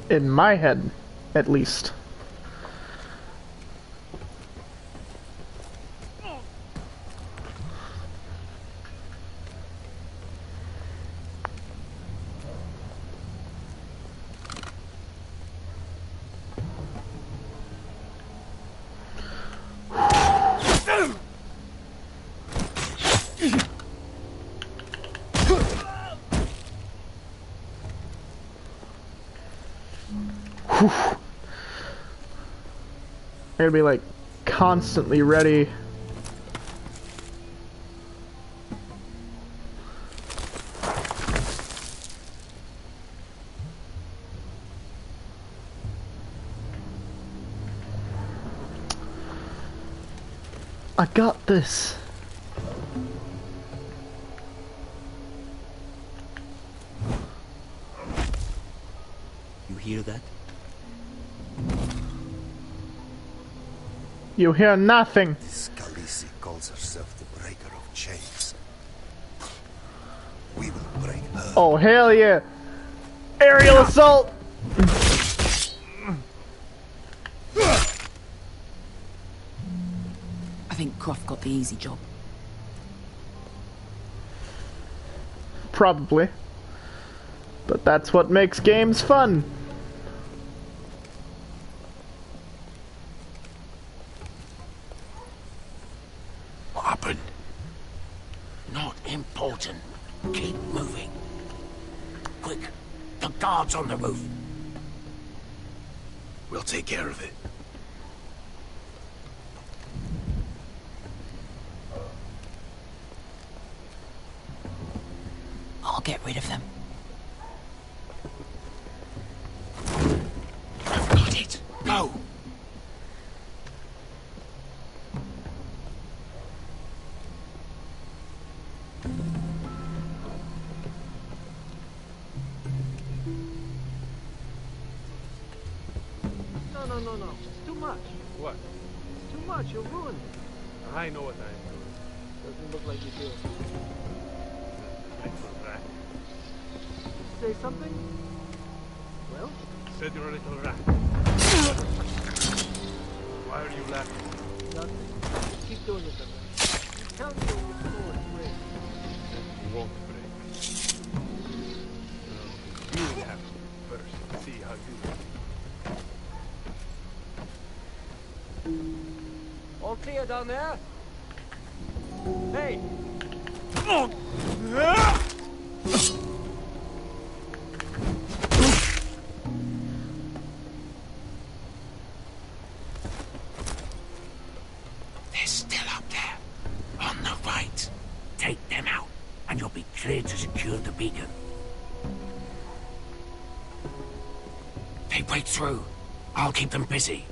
S1: In my head, at least. I gotta be like constantly ready. I got this.
S22: You hear that?
S1: You hear nothing.
S20: This Khaleesi calls herself the breaker of chains. We will break her.
S1: Oh hell yeah! Aerial assault!
S10: think Croft got the easy job.
S1: Probably. But that's what makes games fun.
S21: What happened? Not important. Keep moving. Quick, the guard's on the roof.
S8: We'll take care of it.
S10: I'll get rid of them.
S21: Got it. Go.
S5: No. It's too much. What? It's too much. You'll ruin it. I know what I'm doing. Doesn't look like you do. Little rat. Say something? Well? Said you're a little rat. Why are you laughing? Nothing. Keep doing it, then. You tell me when your sword breaks. It won't break. No, you have to first see how you do.
S19: All clear down there? Hey!
S21: They're still up there. On the right. Take them out, and you'll be cleared to secure the beacon. They break through. I'll keep them busy.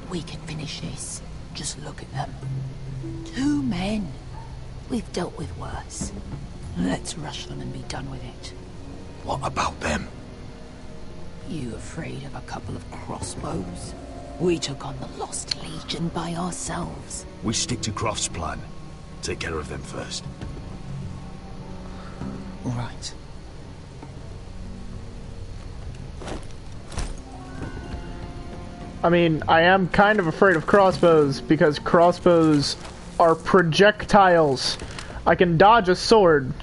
S10: We can finish this. Just look at them. 2 men. We've dealt with worse. Let's rush them and be done with it.
S8: What about them?
S10: You afraid of a couple of crossbows? We took on the Lost Legion by ourselves.
S8: We stick to Croft's plan. Take care of them first.
S10: Right.
S1: I mean, I am kind of afraid of crossbows because crossbows are projectiles. I can dodge a sword.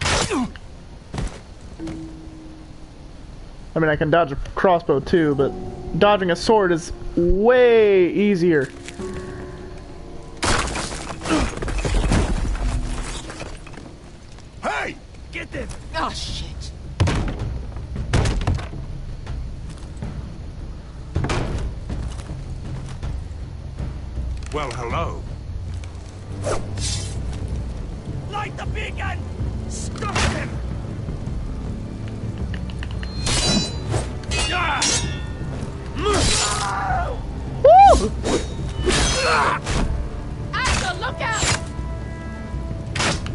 S1: I mean, I can dodge a crossbow too, but dodging a sword is way easier.
S21: Hey! Get them!
S10: Oh, shit.
S4: Well, hello.
S21: Light the beacon! Stop him!
S1: Woo!
S10: Axel, look out!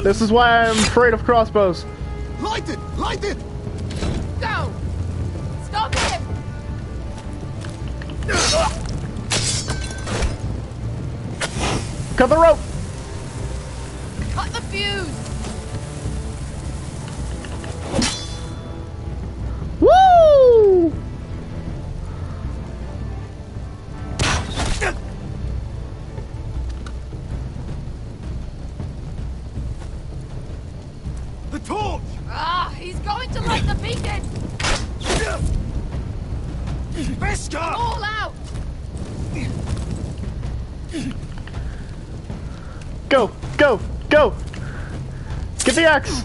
S1: This is why I'm afraid of crossbows.
S21: Light it! Light it!
S10: Go! Stop him!
S1: Cut the rope!
S10: Cut the fuse!
S1: Woo!
S21: The torch!
S10: Ah, he's going to light the beacon!
S21: Bester!
S10: All out!
S1: Go! Go! Go! Get the axe!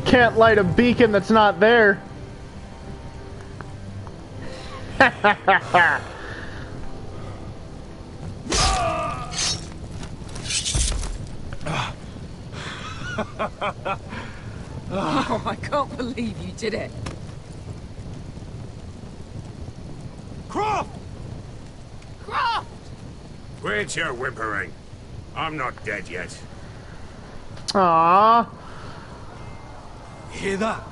S1: Can't light a beacon that's not there. Ha ha ha ha!
S10: Oh, I can't believe you did it.
S21: Croft!
S10: Croft!
S4: Quit your whimpering. I'm not dead yet.
S1: Aww.
S21: Hear that?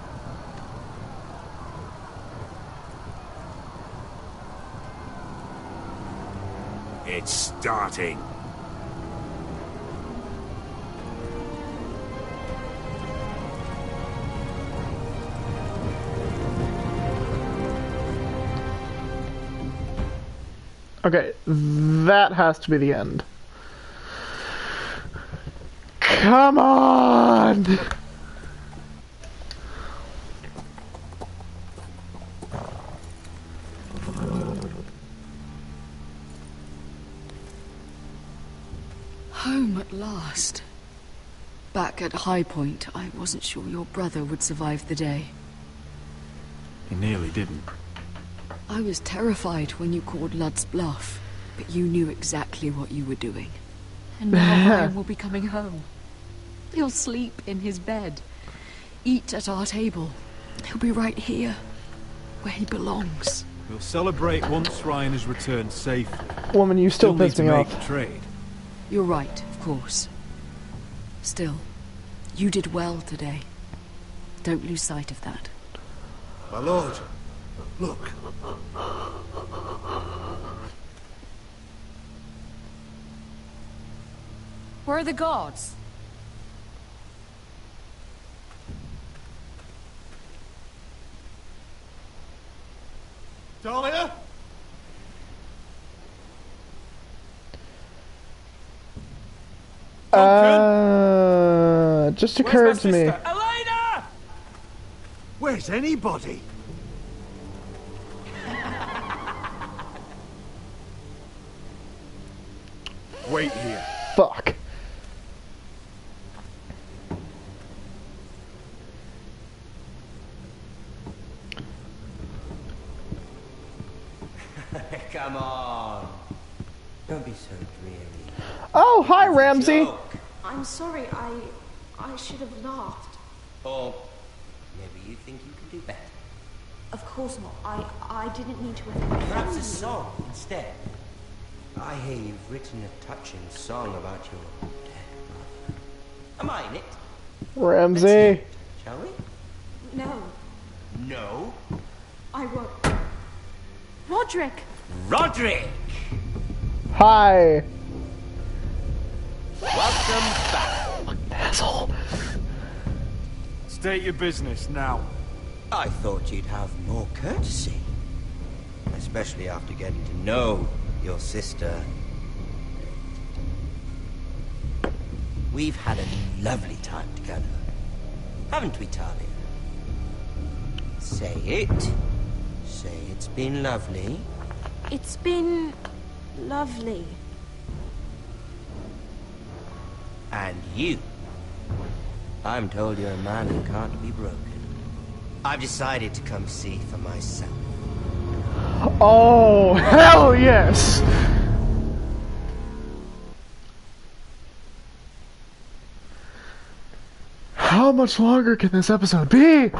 S4: It's starting.
S1: Okay, that has to be the end. Come on!
S13: Home at last. Back at High Point, I wasn't sure your brother would survive the day.
S6: He nearly didn't.
S13: I was terrified when you called Ludd's bluff, but you knew exactly what you were doing. And now Ryan will be coming home. He'll sleep in his bed, eat at our table. He'll be right here, where he belongs.
S6: We'll celebrate once Ryan has returned safely.
S1: Woman, you still
S6: need
S1: piss
S6: to
S1: me
S6: make
S1: off.
S6: the trade.
S13: You're right, of course. Still, you did well today. Don't lose sight of that.
S21: My lord, look.
S9: Where are the guards?
S15: Talia?
S1: Just occurred to me.
S21: Elena! Where's anybody?
S6: Wait here.
S1: Fuck.
S22: Come on. Don't be so dreary.
S1: Oh, hi, Ramsey.
S17: I'm sorry, I should have laughed.
S22: Or maybe you think you can do better.
S17: Of course not. I didn't mean to offend you.
S22: Perhaps a song instead. I hear you've written a touching song about your dead brother. Am I in it?
S1: Ramsey.
S22: Shall we?
S17: No,
S22: No.
S17: I won't. Roderick!
S22: Roderick!
S1: Hi.
S22: Welcome back.
S1: Asshole.
S6: State your business now.
S22: I thought you'd have more courtesy. Especially after getting to know your sister. We've had a lovely time together. Haven't we, Talia? Say it. Say it's been lovely.
S17: It's been lovely.
S22: And you. I'm told you're a man who can't be broken. I've decided to come see for myself.
S1: Oh, hell yes! How much longer can this episode be?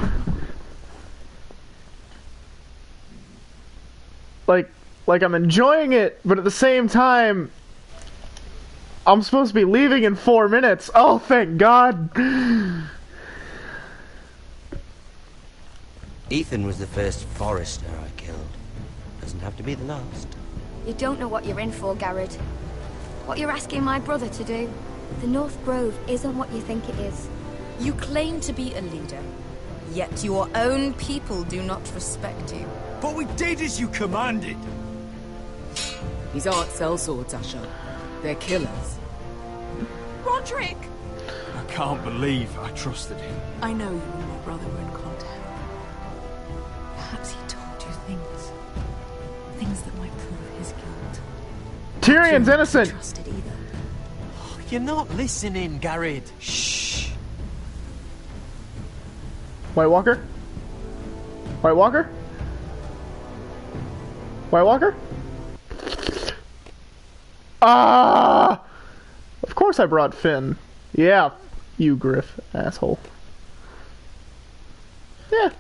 S1: Like I'm enjoying it, but at the same time, I'm supposed to be leaving in 4 minutes. Oh, thank God.
S22: Ethan was the first Forrester I killed. Doesn't have to be the last.
S11: You don't know what you're in for, Garrett. What you're asking my brother to do. The North Grove isn't what you think it is.
S9: You claim to be a leader, yet your own people do not respect you.
S15: But we did as you commanded.
S13: These aren't sellswords, Asher. They're killers.
S9: Roderick!
S6: I can't believe I trusted him.
S13: I know you and my brother were in contact. Perhaps he told you things. Things that might prove his guilt.
S1: Tyrion's innocent!
S13: Trusted either.
S19: You're not listening, Garrett. Shh.
S1: White Walker? White Walker? White Walker? Ah! Of course I brought Finn. Yeah, you Griff, asshole. Yeah.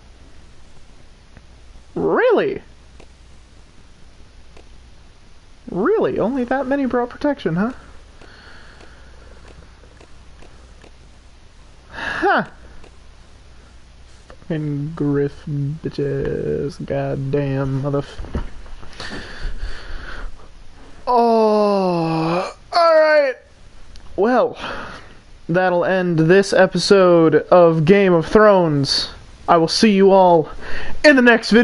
S1: Really? Really? Only that many brought protection, huh? Huh. Fucking Griff bitches. Goddamn motherf... Oh. Well, that'll end this episode of Game of Thrones. I will see you all in the next video.